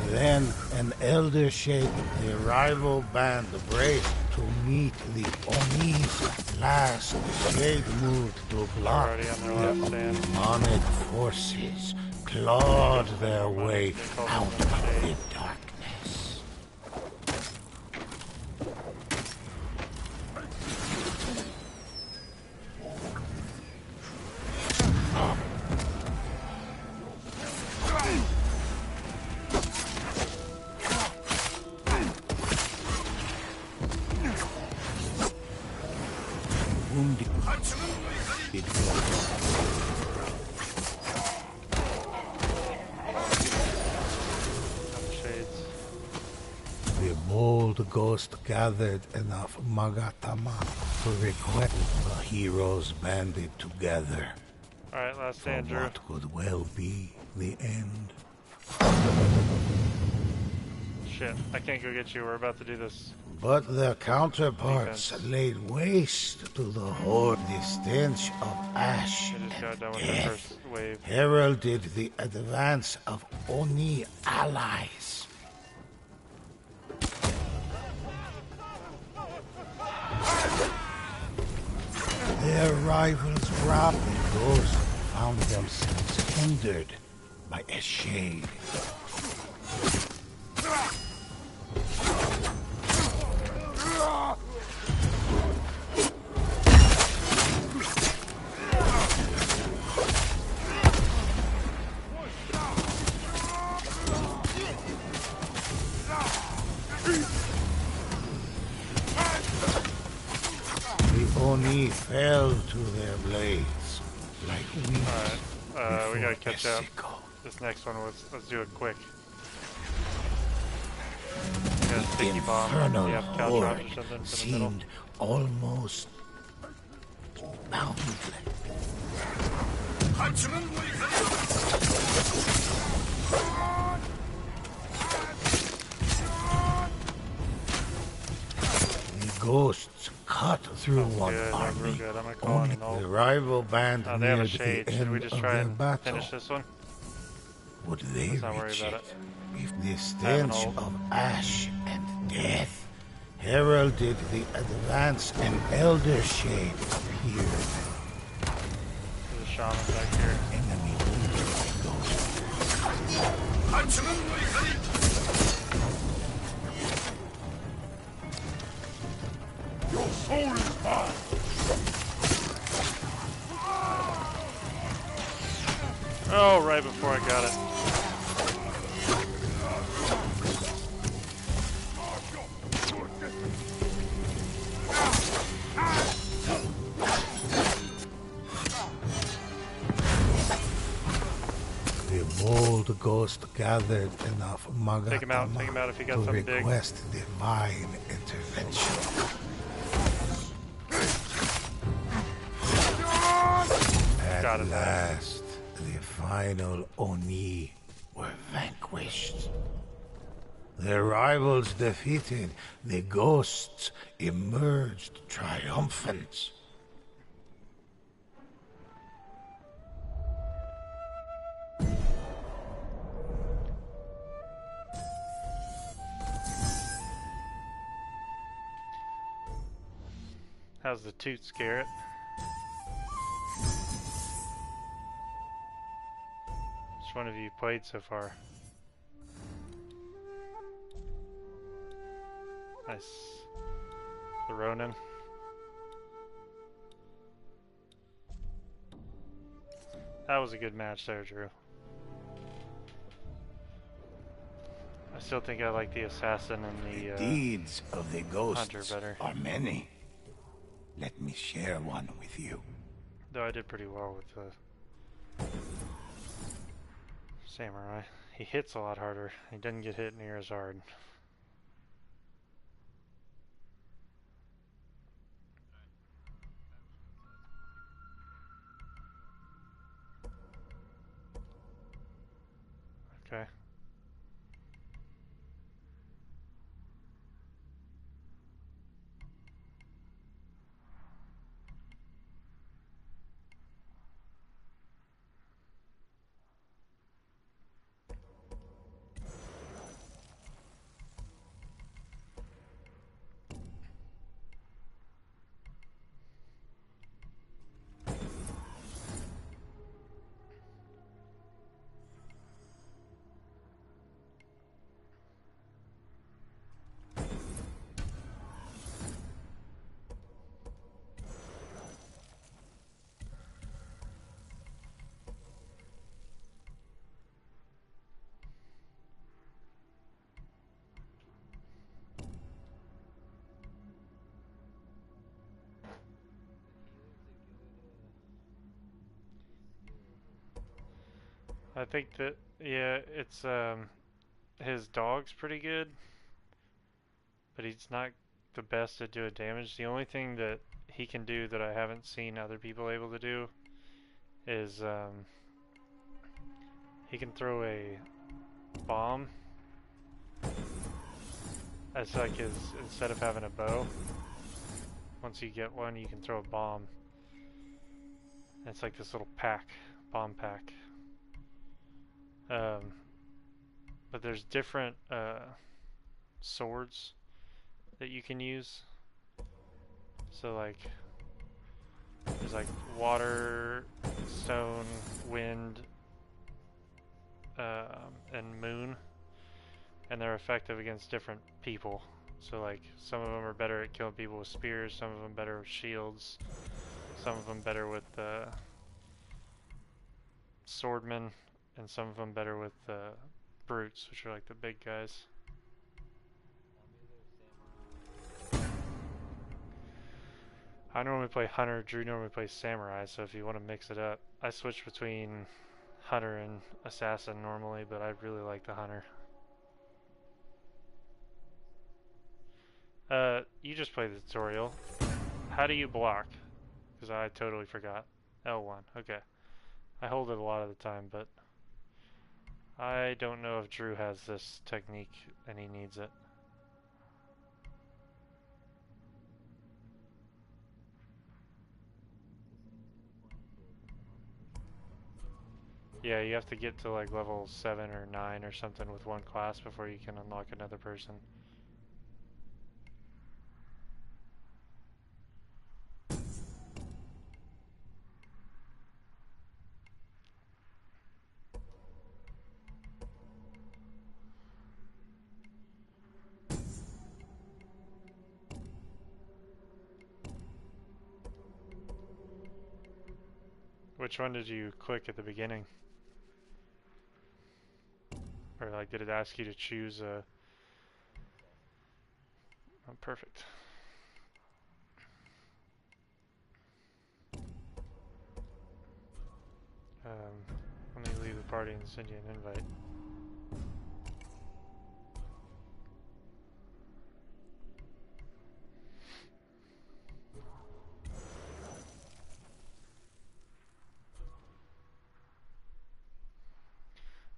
Speaker 2: Then an elder shade, the rival band braced to meet the Oni's last. The shade moved to block
Speaker 1: Already on their
Speaker 2: their
Speaker 1: last stand.
Speaker 2: demonic forces, clawed their way out of the darkness. Wounded.
Speaker 1: Shades.
Speaker 2: The bold ghost gathered enough Magatama to request the heroes banded together
Speaker 1: Alright, last
Speaker 2: for
Speaker 1: stand, Drew.
Speaker 2: what could well be the end.
Speaker 1: Shit, I can't go get you. We're about to do this.
Speaker 2: But their counterparts
Speaker 1: Defense.
Speaker 2: laid waste to the horde. The stench of ash
Speaker 1: I just got
Speaker 2: and
Speaker 1: done with the
Speaker 2: death
Speaker 1: first wave.
Speaker 2: heralded the advance of Oni allies. Their rivals robbed the ghosts found themselves hindered by a shade. The Oni fell to their blades like weeds.
Speaker 1: Alright, we gotta
Speaker 2: before
Speaker 1: catch
Speaker 2: a
Speaker 1: up.
Speaker 2: sickle.
Speaker 1: This next one, let's do it quick. Got a sticky bomb.
Speaker 2: Infernal
Speaker 1: You have caltrops
Speaker 2: horde
Speaker 1: or something in the middle.
Speaker 2: seemed almost boundless. The ghosts cut through one
Speaker 1: Good, that was real
Speaker 2: army.
Speaker 1: good. I'm gonna call
Speaker 2: Only
Speaker 1: in an ult.
Speaker 2: the rival band
Speaker 1: Oh, they have a
Speaker 2: neared
Speaker 1: shade.
Speaker 2: the
Speaker 1: Should we
Speaker 2: end
Speaker 1: just
Speaker 2: of
Speaker 1: try
Speaker 2: their
Speaker 1: and
Speaker 2: battle.
Speaker 1: finish this one?
Speaker 2: Would they
Speaker 1: Let's not worry
Speaker 2: reach
Speaker 1: about
Speaker 2: it?
Speaker 1: it.
Speaker 2: If the
Speaker 1: I have an
Speaker 2: stench
Speaker 1: ult.
Speaker 2: of ash and death heralded the advance, an elder shade appeared.
Speaker 1: There's a shaman back here.
Speaker 2: Enemy wounded ghost.
Speaker 4: Your soul is mine!
Speaker 1: Oh, right before I got it.
Speaker 2: The bold ghost gathered enough Magatama
Speaker 1: Take him out if you got
Speaker 2: to
Speaker 1: something big.
Speaker 2: request divine intervention.
Speaker 1: Got
Speaker 2: At
Speaker 1: it.
Speaker 2: last, the final Oni were vanquished. Their rivals defeated, the ghosts emerged triumphant.
Speaker 1: How's the toot scare it? Which one have you played so far? Nice. The Ronin. That was a good match there, Drew. I still think I like the assassin and
Speaker 2: The
Speaker 1: the
Speaker 2: deeds of the
Speaker 1: hunter
Speaker 2: ghosts
Speaker 1: better.
Speaker 2: are many. Let me share one with you.
Speaker 1: Though I did pretty well with the samurai. He hits a lot harder. He doesn't get hit near as hard. Okay. I think that, yeah, it's, his dog's pretty good, but he's not the best at doing damage. The only thing that he can do that I haven't seen other people able to do is, he can throw a bomb. That's like his, instead of having a bow, once you get one, you can throw a bomb. It's like this little pack, bomb pack. But there's different swords that you can use. So like, there's like water, stone, wind, and moon, and they're effective against different people. So like, some of them are better at killing people with spears, some of them better with shields, some of them better with swordmen, and some of them better with brutes, which are like the big guys. I normally play hunter, Drew normally plays samurai, so if you want to mix it up, I switch between hunter and assassin normally, but I really like the hunter. You just play the tutorial. How do you block? Because I totally forgot. L1, okay. I hold it a lot of the time, but I don't know if Drew has this technique and he needs it. Yeah, you have to get to like level 7 or 9 or something with one class before you can unlock another person. Which one did you click at the beginning? Or like, did it ask you to choose a... Oh, perfect. Let me leave the party and send you an invite.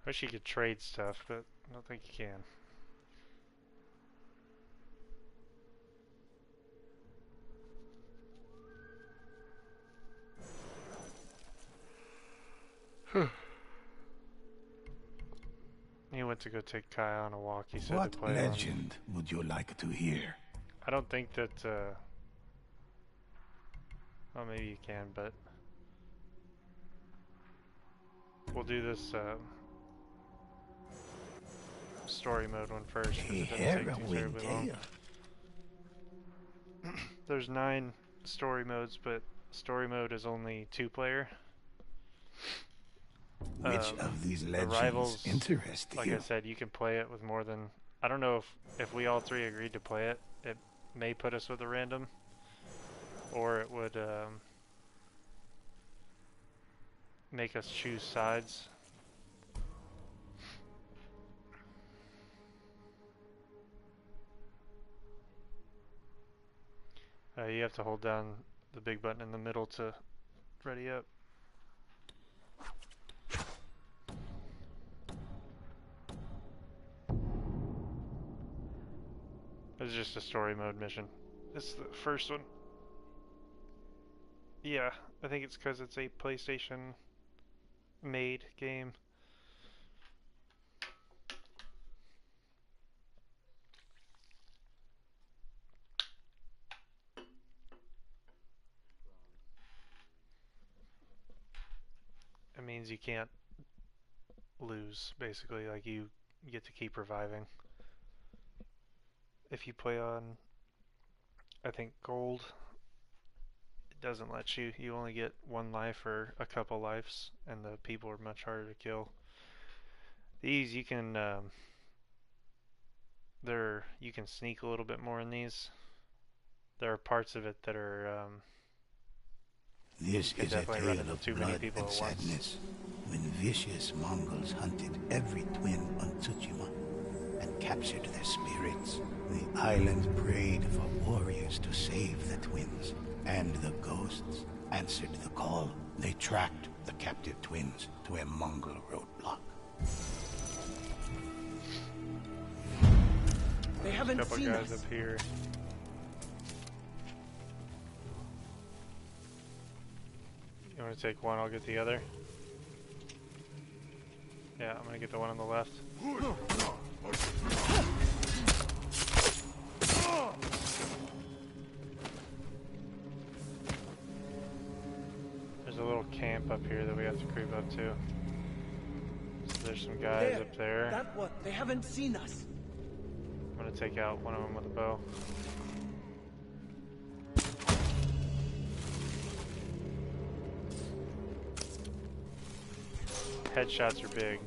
Speaker 1: I wish you could trade stuff, but I don't think you can. He went to go take Kai on a walk. He said
Speaker 2: What
Speaker 1: to play
Speaker 2: legend would you like to hear?
Speaker 1: I don't think that, well, maybe you can, but we'll do this, story mode one first, because it doesn't take too terribly long. There's 9 story modes, but story mode is only 2-player.
Speaker 2: Which of these
Speaker 1: the
Speaker 2: legends
Speaker 1: rivals,
Speaker 2: interest
Speaker 1: like
Speaker 2: you?
Speaker 1: I said, you can play it with more than... I don't know if we all three agreed to play it, it may put us with a random, or it would make us choose sides. You have to hold down the big button in the middle to ready up. This is just a story mode mission. This is the first one. Yeah, I think it's because it's a PlayStation made game. It means you can't lose, basically. Like, you get to keep reviving. If you play on, I think, gold, it doesn't let you. You only get one life or a couple lives, and the people are much harder to kill. These, you can, you can sneak a little bit more in these. There are parts of it that are,
Speaker 2: This
Speaker 1: you can
Speaker 2: is a
Speaker 1: definitely run
Speaker 2: tale
Speaker 1: into
Speaker 2: of
Speaker 1: too many
Speaker 2: blood
Speaker 1: people
Speaker 2: and
Speaker 1: at once.
Speaker 2: sadness. When vicious Mongols hunted every twin on Tsushima and captured their spirits, the island prayed for warriors to save the twins, and the ghosts answered the call. They tracked the captive twins to a Mongol roadblock.
Speaker 3: They haven't
Speaker 1: Couple
Speaker 3: seen
Speaker 1: guys
Speaker 3: us.
Speaker 1: up here. You want to take one? I'll get the other. Yeah, I'm gonna get the one on the left. There's a little camp up here that we have to creep up to. So there's some guys up there.
Speaker 3: That one. They haven't seen us.
Speaker 1: I'm gonna take out one of them with a bow. Headshots are big.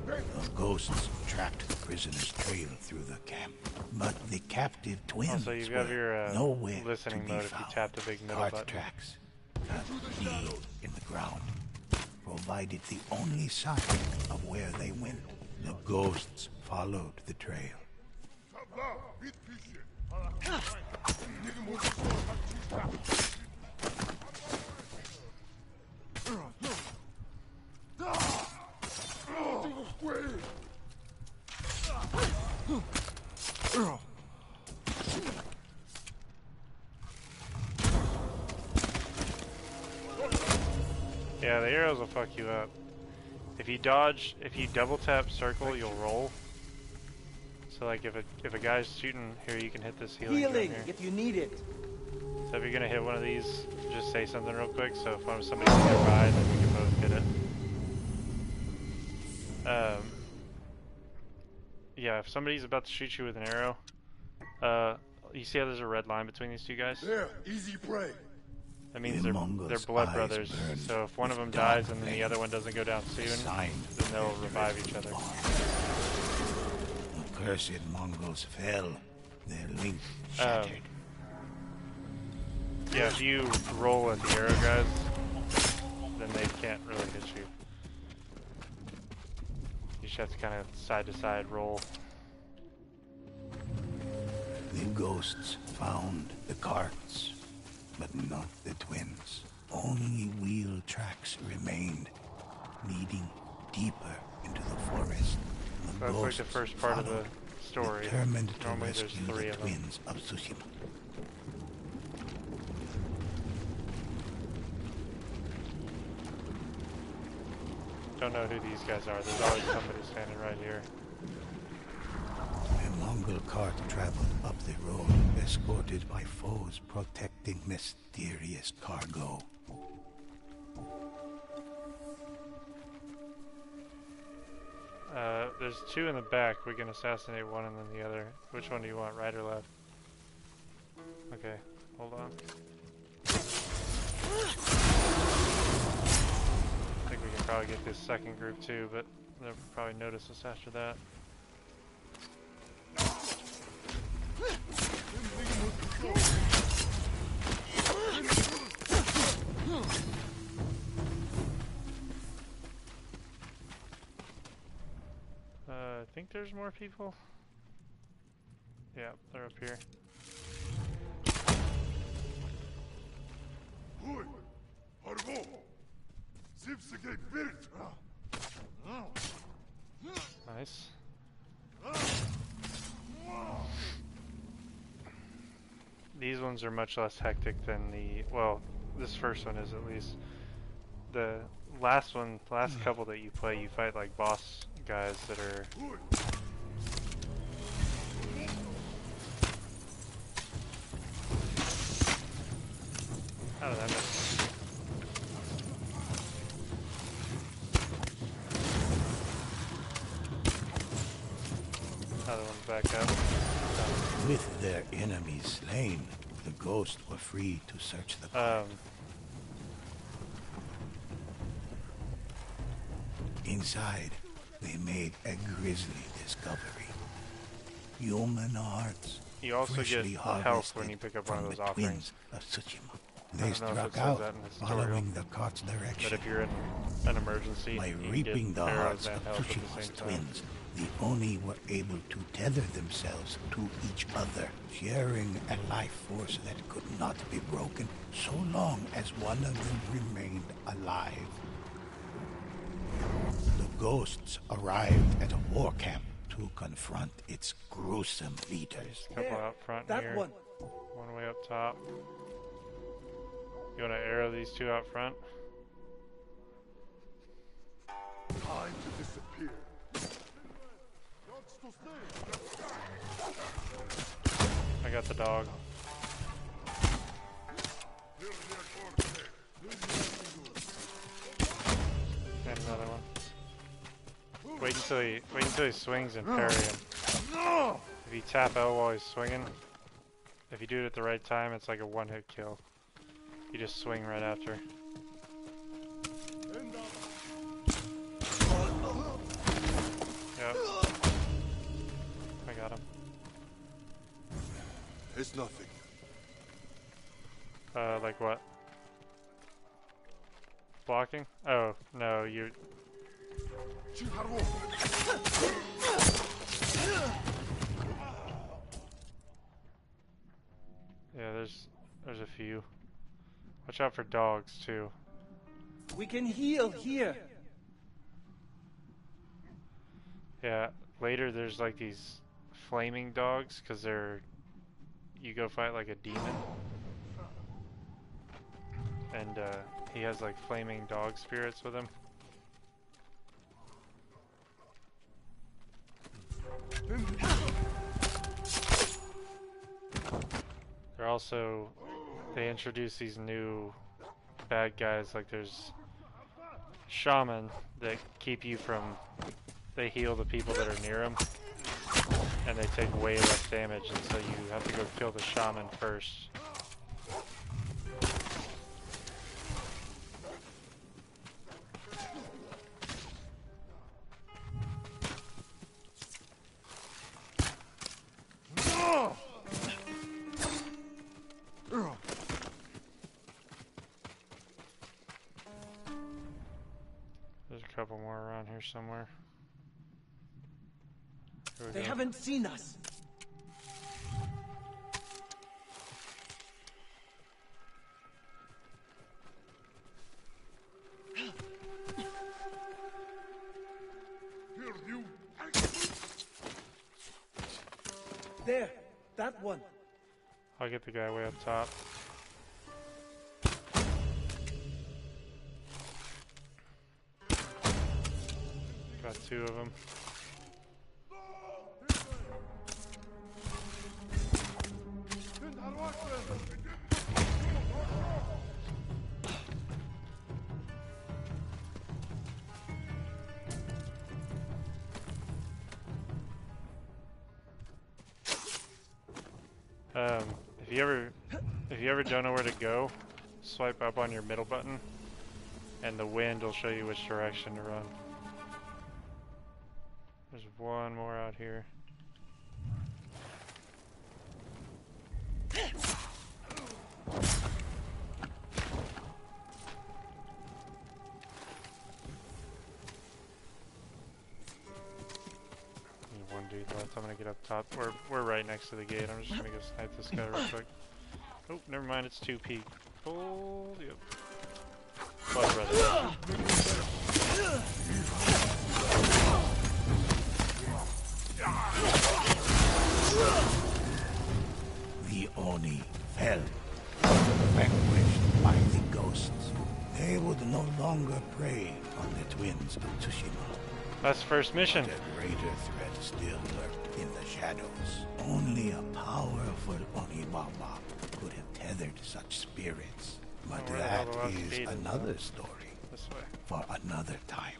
Speaker 2: The ghosts tracked the prisoners' trail through the camp, but the captive twins
Speaker 1: Also, you've got
Speaker 2: were
Speaker 1: your
Speaker 2: nowhere
Speaker 1: listening
Speaker 2: to be
Speaker 1: mode if you
Speaker 2: found.
Speaker 1: tap the big middle
Speaker 2: Cart
Speaker 1: button.
Speaker 2: tracks cut deep in the ground provided the only sign of where they went. The ghosts followed the trail.
Speaker 1: Yeah, the arrows will fuck you up. If you dodge, if you double tap circle, you'll roll. So like if a guy's shooting here, you can hit this healing drum
Speaker 3: Healing
Speaker 1: here.
Speaker 3: if you need it.
Speaker 1: So if you're gonna hit one of these, just say something real quick. So if somebody's nearby, then we can both hit it. Yeah, if somebody's about to shoot you with an arrow, you see how there's a red line between these two guys?
Speaker 4: There, easy prey.
Speaker 1: That means
Speaker 2: The
Speaker 1: they're
Speaker 2: Mongols'
Speaker 1: blood
Speaker 2: eyes
Speaker 1: brothers.
Speaker 2: burned
Speaker 1: So if one of them
Speaker 2: with dark
Speaker 1: dies and then the
Speaker 2: flame,
Speaker 1: other one doesn't go down soon,
Speaker 2: sign
Speaker 1: then they'll
Speaker 2: their
Speaker 1: revive each
Speaker 2: dreadful
Speaker 1: other.
Speaker 2: bond. The cursed Mongols fell, their link shattered.
Speaker 1: Yeah, if you roll at the arrow guys, then they can't really hit you. You just have to kind of side to side roll.
Speaker 2: The ghosts found the carts, but not the twins. Only wheel tracks remained, leading deeper into the forest. The
Speaker 1: That's like the
Speaker 2: ghosts
Speaker 1: first part of the
Speaker 2: followed,
Speaker 1: story.
Speaker 2: determined to
Speaker 1: Normally there's
Speaker 2: rescue
Speaker 1: 3
Speaker 2: the
Speaker 1: of them.
Speaker 2: twins of Tsushima.
Speaker 1: Don't know who these guys are. There's always somebody standing right here.
Speaker 2: A Mongol cart traveled up the road, escorted by foes protecting mysterious cargo.
Speaker 1: There's two in the back. We can assassinate one and then the other. Which one do you want, right or left? Okay, hold on. I think we can probably get this second group too, but they'll probably notice us after that. I think there's more people. Yeah, they're up here. Nice. These ones are much less hectic than the, well, this first one is at least. The last one, the last couple that you play, you fight like boss guys that are how did that miss? Another one's back up.
Speaker 2: With their enemies slain, the ghosts were free to search the ground. Inside, they made a grisly discovery. Human hearts.
Speaker 1: You also get
Speaker 2: freshly
Speaker 1: health when
Speaker 2: harvested
Speaker 1: you pick up one of
Speaker 2: from
Speaker 1: those
Speaker 2: the
Speaker 1: offerings.
Speaker 2: twins of Tsushima.
Speaker 1: I
Speaker 2: They
Speaker 1: don't know if it
Speaker 2: struck
Speaker 1: says
Speaker 2: out,
Speaker 1: that in the tutorial,
Speaker 2: following the cart's
Speaker 1: but
Speaker 2: direction.
Speaker 1: if you're in an emergency,
Speaker 2: By
Speaker 1: you can
Speaker 2: reaping
Speaker 1: get
Speaker 2: the
Speaker 1: arrows
Speaker 2: hearts
Speaker 1: and
Speaker 2: of
Speaker 1: health at the
Speaker 2: Tsushima's
Speaker 1: same time.
Speaker 2: twins, the Oni were able to tether themselves to each other, sharing a life force that could not be broken so long as one of them remained alive. The ghosts arrived at a war camp to confront its gruesome leaders.
Speaker 1: Couple out front
Speaker 3: That
Speaker 1: here.
Speaker 3: one.
Speaker 1: One way up top. You want to arrow these two out front?
Speaker 4: Time to disappear.
Speaker 1: I got the dog. And another one. Wait until he swings and parry him. If you tap L while he's swinging, if you do it at the right time, it's like a one-hit kill. You just swing right after. Yep. I got him.
Speaker 4: It's nothing.
Speaker 1: Like what? Blocking? Oh, no, you... Yeah, there's a few. Watch out for dogs, too.
Speaker 3: We can heal here.
Speaker 1: Yeah, later there's like these flaming dogs, because they're... You go fight like a demon. And, he has like flaming dog spirits with him. They're also... They introduce these new bad guys, like there's shaman that keep you from... They heal the people that are near them, and they take way less damage, and so you have to go kill the shaman first. There's a couple more around here somewhere. Here we
Speaker 3: They
Speaker 1: go.
Speaker 3: haven't seen us.
Speaker 4: Here, you.
Speaker 3: There, that one.
Speaker 1: I'll get the guy way up top. Got two of them. If you ever don't know where to go, swipe up on your middle button, and the wind will show you which direction to run. There's one more out here. One dude left. I'm gonna get up top. We're right next to the gate. I'm just gonna go snipe this guy real quick. Oh, never mind. It's 2 people. Yep. Blood brother.
Speaker 2: The Oni fell, vanquished by the ghosts. They would no longer prey on the twins of Tsushima.
Speaker 1: That's the first mission.
Speaker 2: A greater threat still lurked in the shadows. Only a powerful Oni Baba could have tethered such spirits. But
Speaker 1: where the
Speaker 2: that
Speaker 1: hell do I
Speaker 2: is
Speaker 1: speed?
Speaker 2: another story
Speaker 1: This way.
Speaker 2: for another time.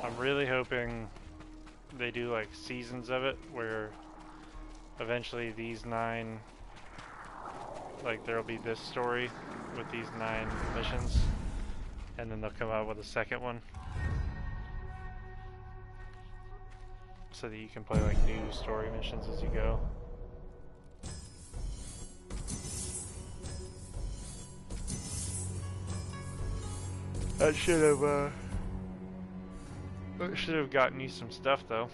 Speaker 1: I'm really hoping they do like seasons of it where eventually these 9, like there'll be this story with these 9 missions, and then they'll come out with a second one so that you can play like new story missions as you go. That should have gotten you some stuff though.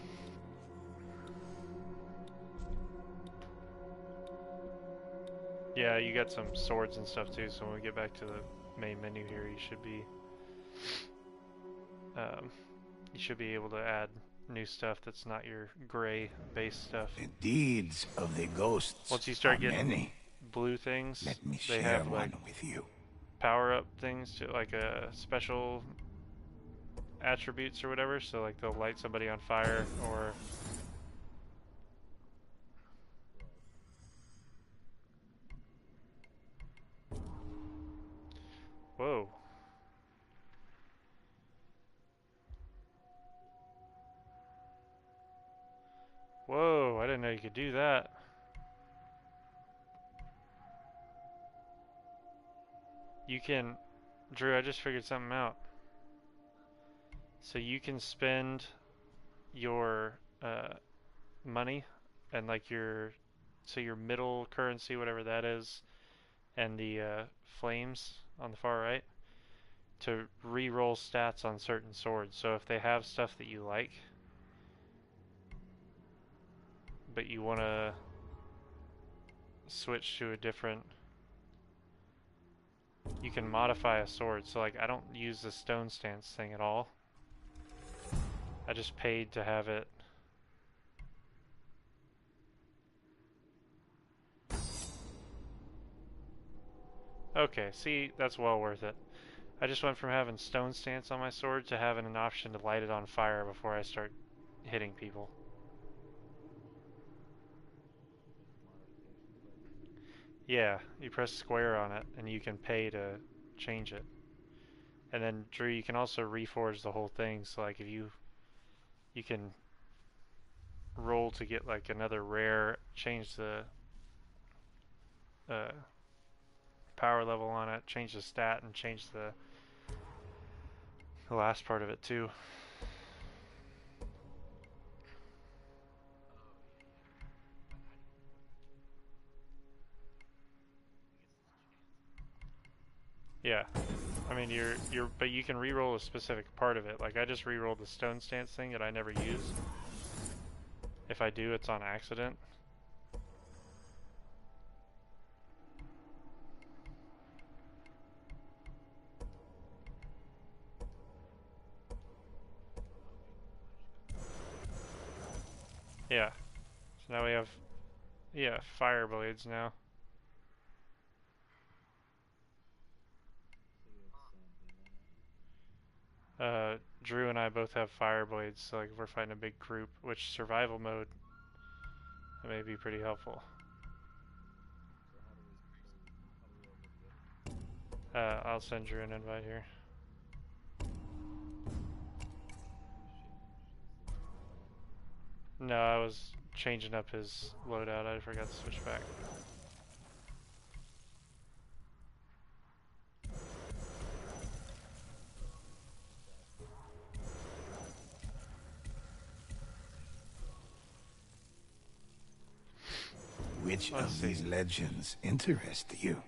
Speaker 1: Yeah, you got some swords and stuff too, so when we get back to the main menu here, you should be able to add new stuff that's not your gray base stuff.
Speaker 2: The deeds of the ghosts
Speaker 1: Once you start
Speaker 2: are
Speaker 1: getting
Speaker 2: many.
Speaker 1: blue things,
Speaker 2: Let me
Speaker 1: they
Speaker 2: share
Speaker 1: have like
Speaker 2: one with you.
Speaker 1: power-up things to like special attributes or whatever, so like they'll light somebody on fire or whoa. Whoa, I didn't know you could do that. You can, Drew, I just figured something out. So you can spend your money and like your middle currency, whatever that is, and the flames on the far right to re-roll stats on certain swords. So if they have stuff that you like, but you want to switch to a different, you can modify a sword. So like I don't use the stone stance thing at all. I just paid to have it. Okay, see, that's well worth it. I just went from having stone stance on my sword to having an option to light it on fire before I start hitting people. Yeah, you press square on it and you can pay to change it. And then Drew, you can also reforge the whole thing, so like if you can roll to get like another rare, change the power level on it, change the stat, and change the last part of it too. Yeah, I mean but you can re-roll a specific part of it. Like I just re-rolled the stone stance thing that I never use. If I do, it's on accident. Yeah. So now we have, yeah, fire blades now. Drew and I both have fire blades, so like if we're fighting a big group, which survival mode, that may be pretty helpful. I'll send Drew an invite here. No, I was changing up his loadout. I forgot to switch back.
Speaker 5: Which
Speaker 1: Let's
Speaker 5: of
Speaker 1: see.
Speaker 5: these legends interest you?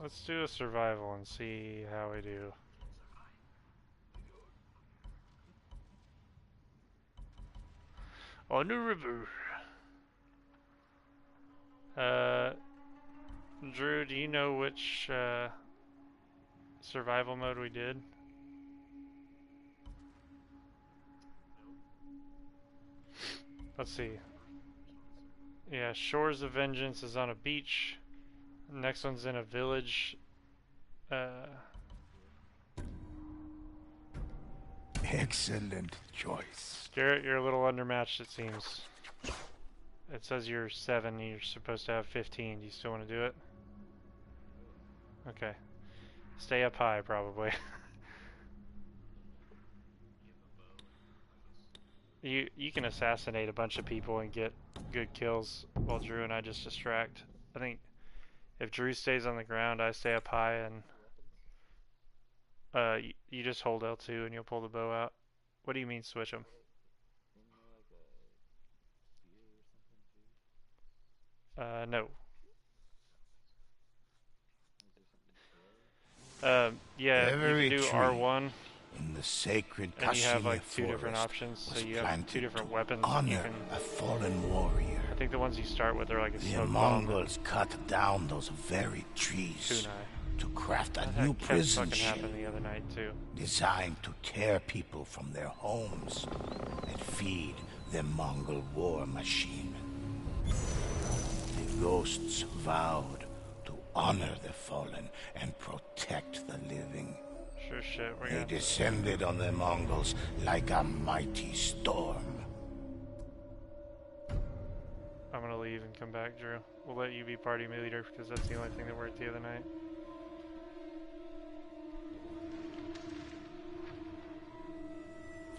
Speaker 1: Let's do a survival and see how we do. On the river. Drew, do you know which survival mode we did? Let's see. Yeah, Shores of Vengeance is on a beach. Next one's in a village.
Speaker 5: Excellent choice.
Speaker 1: Garrett, you're a little undermatched, it seems. It says you're 7, and you're supposed to have 15. Do you still want to do it? Okay. Stay up high, probably. You can assassinate a bunch of people and get good kills while Drew and I just distract. I think if Drew stays on the ground, I stay up high, and you just hold L2 and you'll pull the bow out. What do you mean switch them? No. Yeah,
Speaker 5: Every
Speaker 1: you can do
Speaker 5: tree
Speaker 1: R1,
Speaker 5: in the sacred
Speaker 1: and you have
Speaker 5: Tsushima
Speaker 1: like 2 different
Speaker 5: forest
Speaker 1: options. So
Speaker 5: was
Speaker 1: you have 2
Speaker 5: planted
Speaker 1: different
Speaker 5: to
Speaker 1: weapons that you
Speaker 5: honor
Speaker 1: can.
Speaker 5: a fallen warrior.
Speaker 1: I think the ones you start with are like a
Speaker 5: The
Speaker 1: smoke bomb.
Speaker 5: Mongols cut down those very trees
Speaker 1: Kunai.
Speaker 5: to craft a
Speaker 1: That
Speaker 5: new
Speaker 1: kept
Speaker 5: prison
Speaker 1: fucking
Speaker 5: ship
Speaker 1: happened the other night too.
Speaker 5: designed to tear people from their homes and feed the Mongol war machine. The ghosts vowed to honor the fallen and protect the living.
Speaker 1: Sure shit, we're
Speaker 5: They
Speaker 1: gonna.
Speaker 5: descended on the Mongols like a mighty storm.
Speaker 1: I'm gonna leave and come back, Drew. We'll let you be party leader because that's the only thing that worked the other night.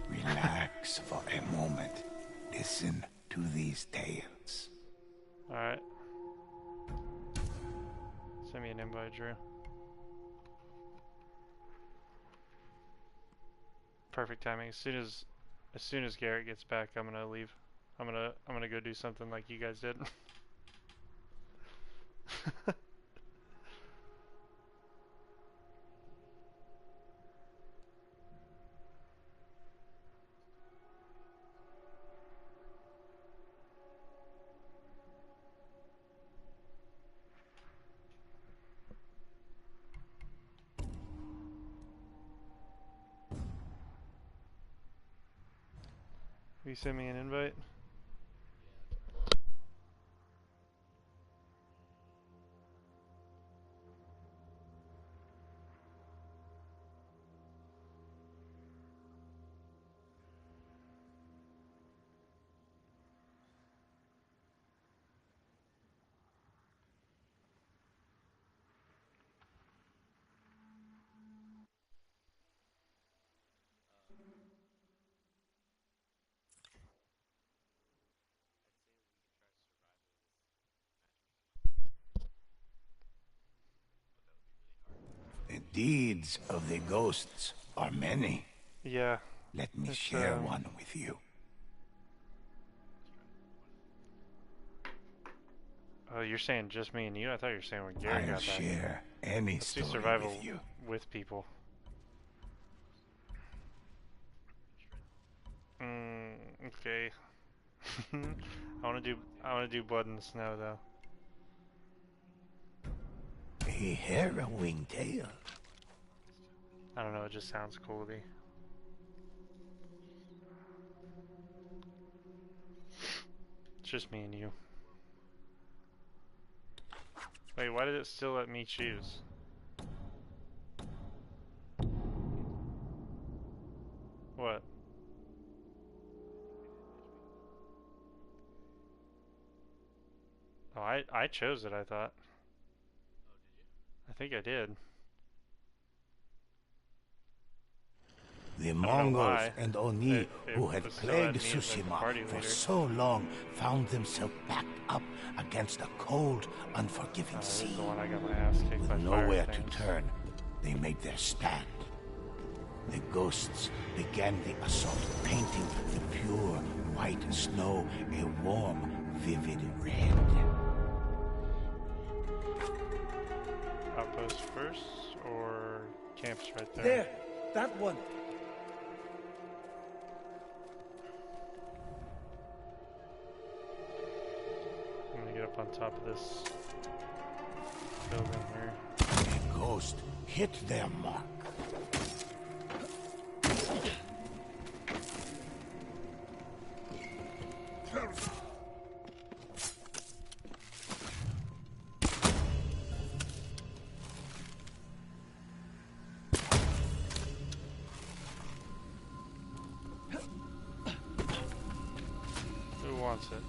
Speaker 5: Relax for a moment. Listen to these tales.
Speaker 1: Alright. Send me an invite, Drew. Perfect timing. As soon as Garrett gets back, I'm gonna leave. I'm gonna go do something like you guys did. Will you send me an invite?
Speaker 5: The deeds of the ghosts are many.
Speaker 1: Yeah.
Speaker 5: Let me
Speaker 1: It's,
Speaker 5: share one with you.
Speaker 1: Oh, you're saying just me and you? I thought you were saying when Garrett
Speaker 5: I'll
Speaker 1: got back.
Speaker 5: share any
Speaker 1: Let's do
Speaker 5: story
Speaker 1: survival
Speaker 5: with you.
Speaker 1: with people. Okay. I wanna do blood in the snow though.
Speaker 5: A harrowing tale.
Speaker 1: I don't know, it just sounds cool to me. It's just me and you. Wait, why did it still let me choose? What? Oh, I chose it, I thought. I think I did.
Speaker 5: The
Speaker 1: know
Speaker 5: Mongols
Speaker 1: why.
Speaker 5: and Oni,
Speaker 1: It
Speaker 5: who had
Speaker 1: was so
Speaker 5: plagued
Speaker 1: at me as, like, the party
Speaker 5: Tsushima for
Speaker 1: leader.
Speaker 5: so long, found themselves backed up against a cold, unforgiving
Speaker 1: This
Speaker 5: sea.
Speaker 1: is the one I got my ass kicked by
Speaker 5: With
Speaker 1: fire
Speaker 5: nowhere
Speaker 1: things.
Speaker 5: to turn, they made their stand. The ghosts began the assault, painting the pure white snow a warm, vivid red.
Speaker 1: Outpost first, or camps right there?
Speaker 3: There, that one.
Speaker 1: I'm gonna get up on top of this building here.
Speaker 5: A ghost hit their mark.
Speaker 1: Who wants it?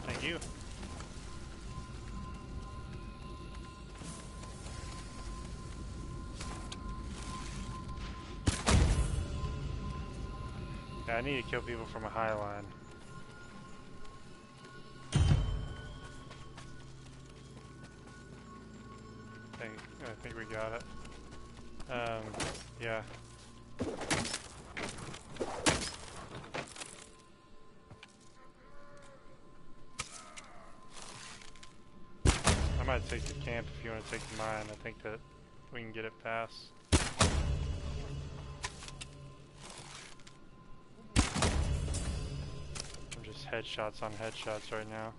Speaker 1: Thank you. Yeah, I need to kill people from a high line. I think we got it. Yeah. I might take the camp if you want to take mine. I think that we can get it past. I'm just headshots on headshots right now.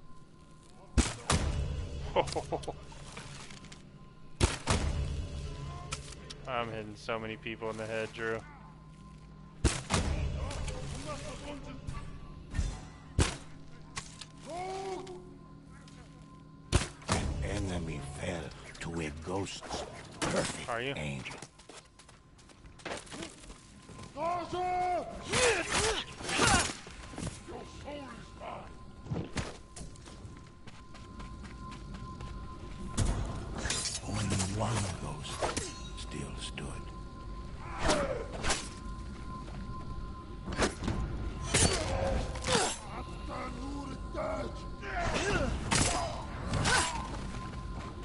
Speaker 1: I'm hitting so many people in the head, Drew.
Speaker 5: An enemy fell to a ghost's perfect
Speaker 1: Are you?
Speaker 5: aim. Only one ghost still stood.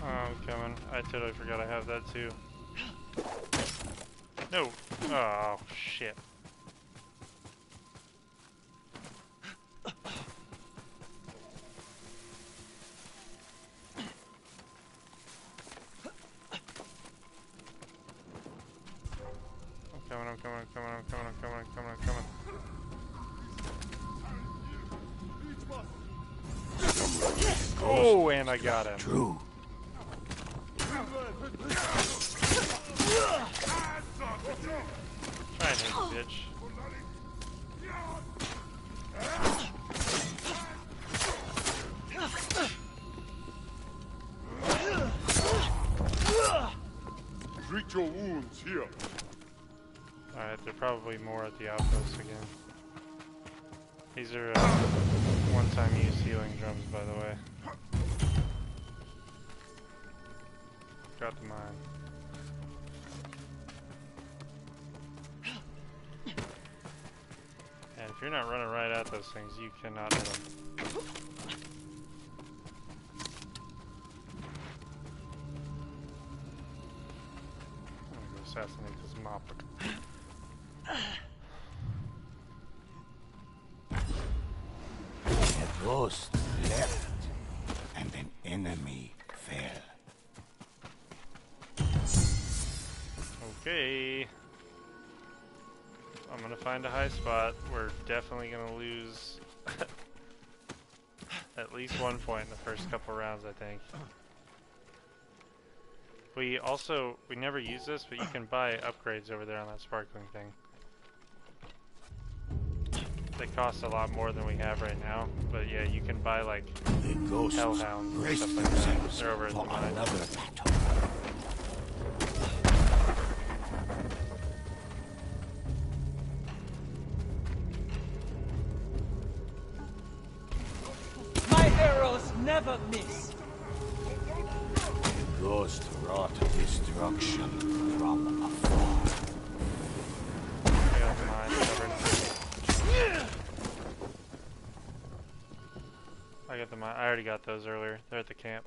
Speaker 1: Oh, I'm coming. I totally forgot I have that too. No. Oh, shit. I'm coming. Oh, and I got him.
Speaker 5: True.
Speaker 1: Try and hit the bitch.
Speaker 4: Treat your wounds here.
Speaker 1: Alright, they're probably more at the outpost again. These are one-time use healing drums, by the way. Got the mine. And if you're not running right at those things, you cannot hit them. I'm gonna go assassinate this mop.
Speaker 5: A ghost left, and an enemy fell.
Speaker 1: Okay. I'm gonna find a high spot. We're definitely gonna lose at least 1 point in the first couple rounds, I think. We never use this, but you can buy upgrades over there on that sparkling thing. They cost a lot more than we have right now, but yeah, you can buy like
Speaker 5: The ghosts
Speaker 1: hellhounds and
Speaker 5: braced
Speaker 1: stuff like that.
Speaker 5: themselves
Speaker 1: They're over at
Speaker 5: for
Speaker 1: the mine.
Speaker 5: another battle.
Speaker 3: never miss.
Speaker 5: The ghost wrought destruction from afar.
Speaker 1: I got mine covered. I got the mine. I already got those earlier. They're at the camp.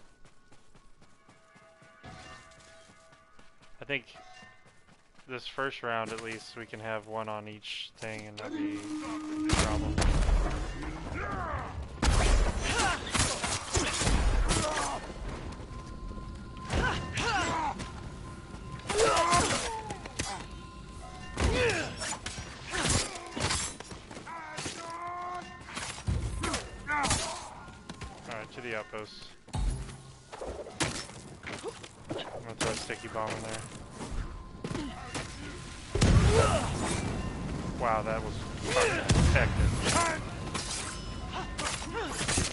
Speaker 1: I think this first round, at least, we can have one on each thing and not be a problem. Alright, to the outpost. I'm gonna throw a sticky bomb in there. Wow, that was fucking effective.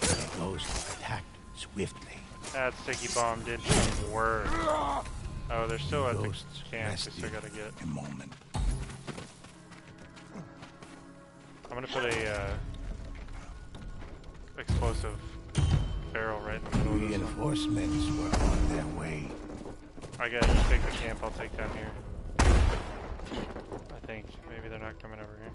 Speaker 5: The ghost attacked swiftly.
Speaker 1: That sticky bomb did some work. Oh, they're still at the
Speaker 5: Ghosts
Speaker 1: camp. We
Speaker 5: rested
Speaker 1: still gotta get.
Speaker 5: a moment.
Speaker 1: I'm gonna put a explosive barrel right in the middle of this one.
Speaker 5: Reinforcements were on their way.
Speaker 1: I got you take the camp, I'll take down here. I think. Maybe they're not coming over here.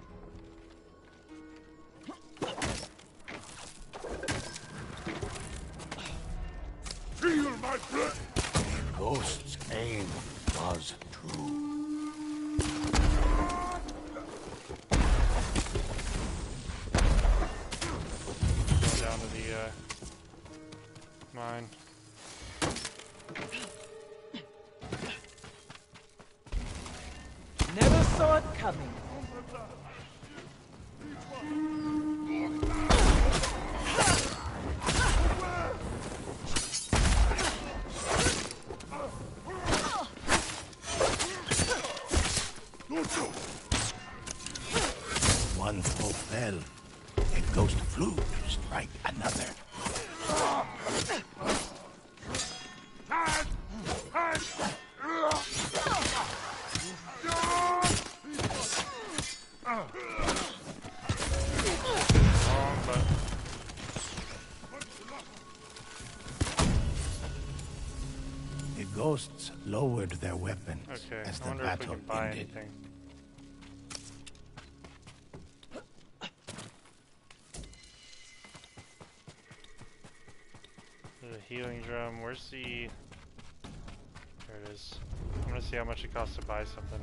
Speaker 4: Feel my blood!
Speaker 5: The ghost's aim was true.
Speaker 1: Going down to the mine.
Speaker 3: Never saw it coming.
Speaker 5: One foe fell. A ghost flew to strike another.
Speaker 1: Wrong button.
Speaker 5: The ghosts lowered their weapons
Speaker 1: Okay,
Speaker 5: as
Speaker 1: I
Speaker 5: the
Speaker 1: wonder if we
Speaker 5: battle
Speaker 1: can buy
Speaker 5: ended.
Speaker 1: anything. There's a healing drum. Where's the... There it is. I'm gonna see how much it costs to buy something.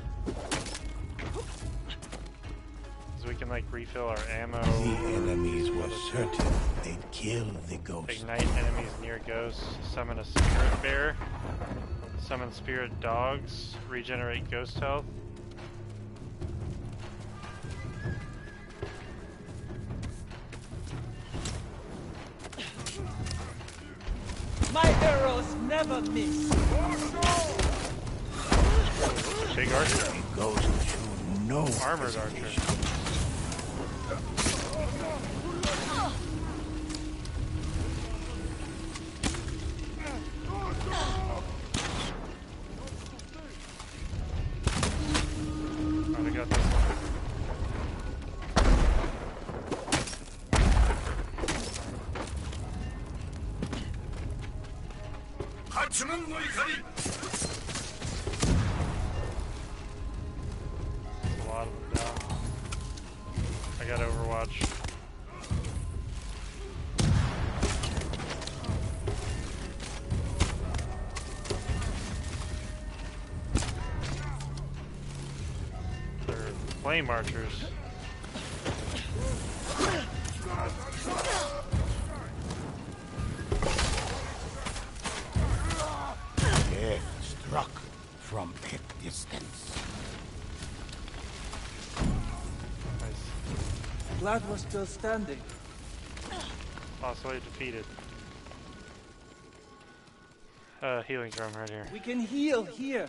Speaker 1: So we can like refill our ammo.
Speaker 5: The enemies were certain they'd kill the ghost.
Speaker 1: Ignite enemies near ghosts. Summon a spirit bear. Summon spirit dogs. Regenerate ghost health.
Speaker 3: My arrows never miss.
Speaker 1: Big archer.
Speaker 5: The ghost showed no
Speaker 1: Armored archer.
Speaker 5: hesitation.
Speaker 1: Alright, I got this one. A lot of them down. I got Overwatch. They're flame archers.
Speaker 5: Death struck from a distance.
Speaker 1: Nice.
Speaker 3: Glad we're still standing.
Speaker 1: Possibly defeated. Healing drum right here.
Speaker 3: We can heal here.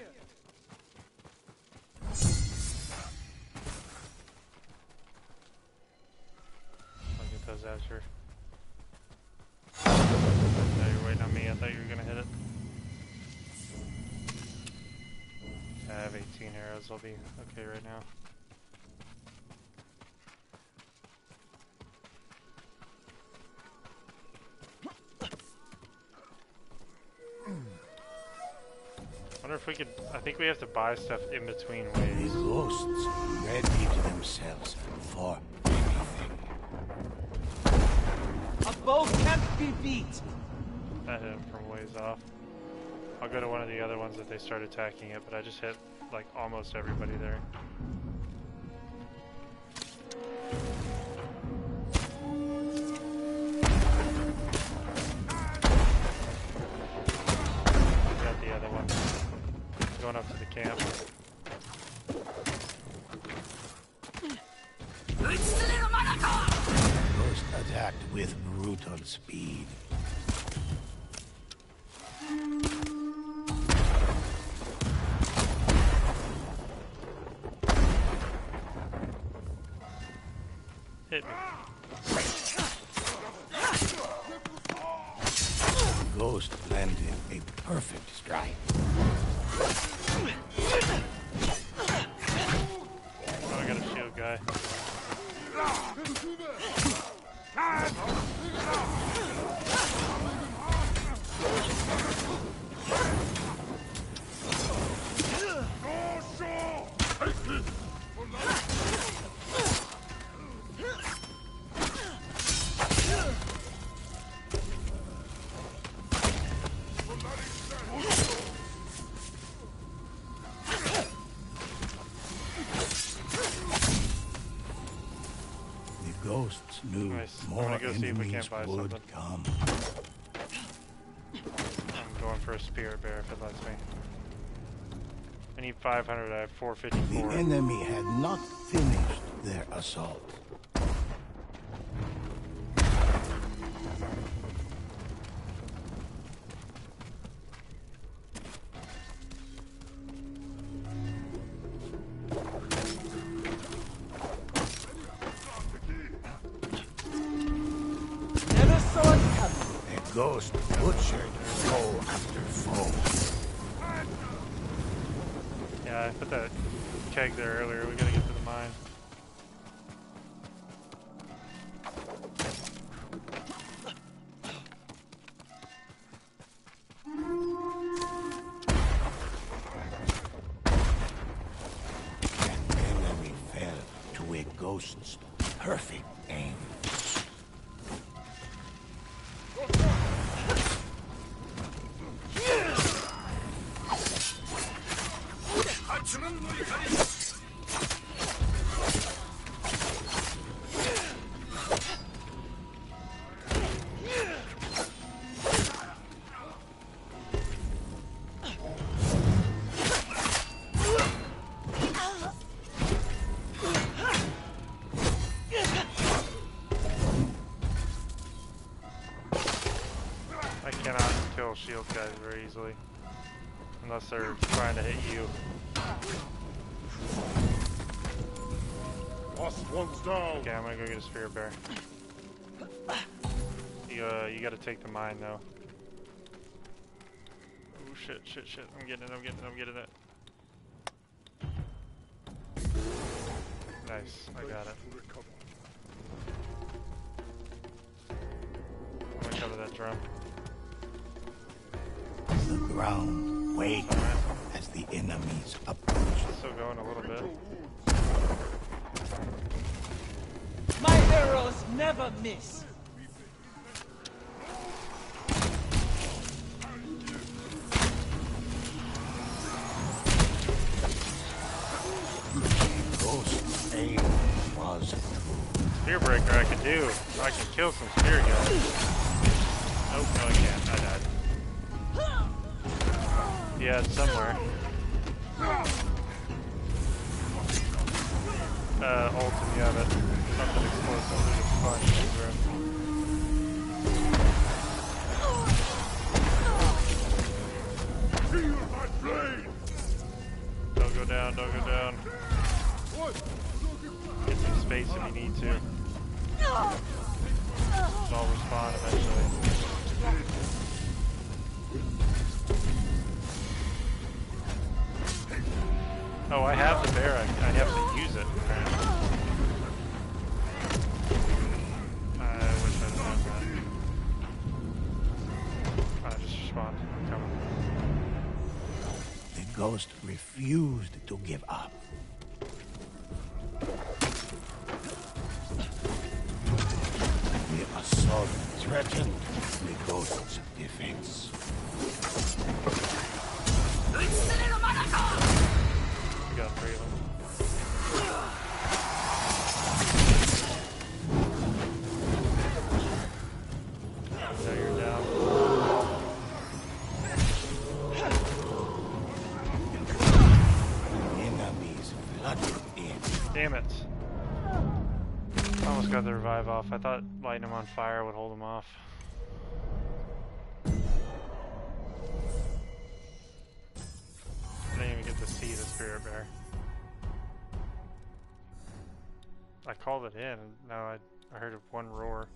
Speaker 1: I'll get those after. Now you're waiting on me. I thought you were gonna hit it. I have 18 arrows. I'll be okay right now. if we could... I think we have to buy stuff in between
Speaker 5: The
Speaker 1: waves.
Speaker 5: ghosts readied themselves for anything.
Speaker 3: A bow can't be beat.
Speaker 1: That hit him from ways off. I'll go to one of the other ones that they start attacking it, but I just hit like almost everybody there. Got the other one. Going up to the camp.
Speaker 5: Ghost attacked with brutal speed.
Speaker 1: Hit me.
Speaker 5: Ghost landed a perfect strike.
Speaker 1: Oh, I got a shield guy.
Speaker 5: The ghosts knew
Speaker 1: Nice. I'm
Speaker 5: more
Speaker 1: gonna go see if we
Speaker 5: enemies
Speaker 1: can't buy
Speaker 5: would
Speaker 1: something.
Speaker 5: come.
Speaker 1: I'm going for a spirit bear if it lets me. I need 500, I have
Speaker 5: The
Speaker 1: 454.
Speaker 5: enemy had not finished their assault.
Speaker 3: Never saw it coming.
Speaker 5: A ghost butchered foe after foe.
Speaker 1: Yeah, I put that keg there earlier. We gotta get to the mine.
Speaker 5: An enemy fell to a ghost's perfect aim.
Speaker 1: I cannot kill shield guys very easily. Unless they're trying to hit you.
Speaker 4: Last one's down.
Speaker 1: Okay, I'm gonna go get a spirit bear. You gotta take the mine though. Oh shit, shit, shit. I'm getting it. Nice, I got it.
Speaker 4: To recover.
Speaker 1: I'm gonna cover that drum.
Speaker 5: The ground quaked as the enemies approached.
Speaker 1: Still going a little bit.
Speaker 3: My arrows never miss.
Speaker 5: Ghost's aim was
Speaker 1: Spear breaker I can do. I can kill some spear guys. Nope, no I can't. I died. Yeah, it's somewhere. Ult and you have it. Something explosive. We just punch through.
Speaker 4: Feel my blade.
Speaker 1: Don't go down, don't go down.
Speaker 4: What?
Speaker 1: Get some space if you need to. I'll respawn eventually. Oh, I have the bear. I have to use it, apparently. I wish I didn't have that. I just respawned. I'm coming.
Speaker 5: the ghost refused to give up. The assault threatened the ghost's defense.
Speaker 1: We got 3 of them. Now you're down.
Speaker 5: Enemies flooded in.
Speaker 1: Damn it. Almost got the revive off. I thought lighting him on fire would hold him off. I didn't even get to see the spirit bear. I called it in, and now I heard one roar.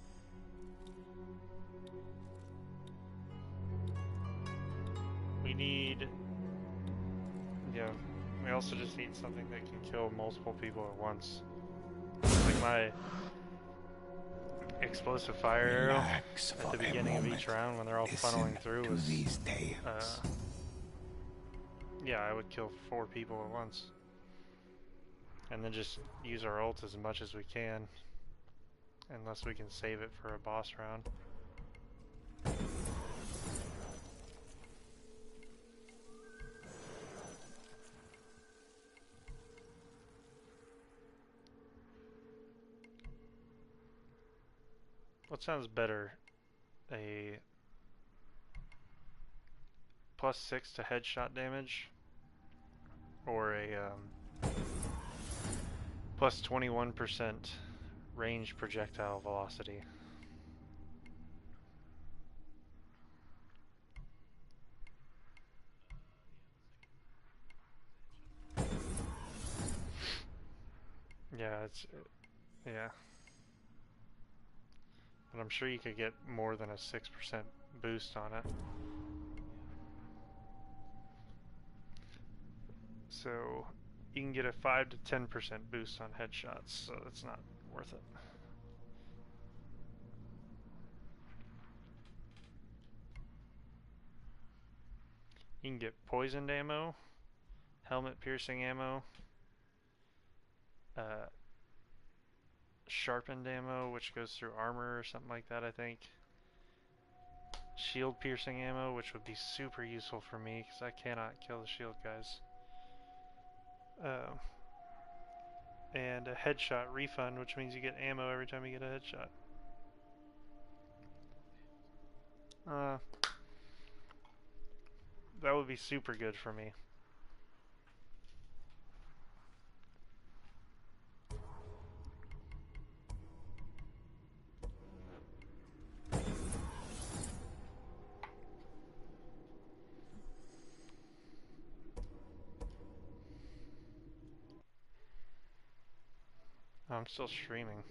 Speaker 1: We need... Yeah, we also just need something that can kill multiple people at once. Like my explosive fire arrow
Speaker 5: Relax
Speaker 1: at
Speaker 5: for
Speaker 1: the
Speaker 5: a
Speaker 1: beginning of
Speaker 5: moment.
Speaker 1: each round when they're all
Speaker 5: Listen
Speaker 1: funneling through
Speaker 5: to
Speaker 1: was...
Speaker 5: these tales.
Speaker 1: Yeah, I would kill 4 people at once. And then just use our ult as much as we can. Unless we can save it for a boss round. What sounds better? A +6 to headshot damage? Or a plus 21% range projectile velocity? Yeah, yeah. But I'm sure you could get more than a 6% boost on it. So you can get a 5 to 10% boost on headshots, so that's not worth it. You can get poisoned ammo, helmet piercing ammo, sharpened ammo, which goes through armor or something like that, I think. Shield piercing ammo, which would be super useful for me because I cannot kill the shield guys. And a headshot refund, which means you get ammo every time you get a headshot. That would be super good for me. I'm still streaming.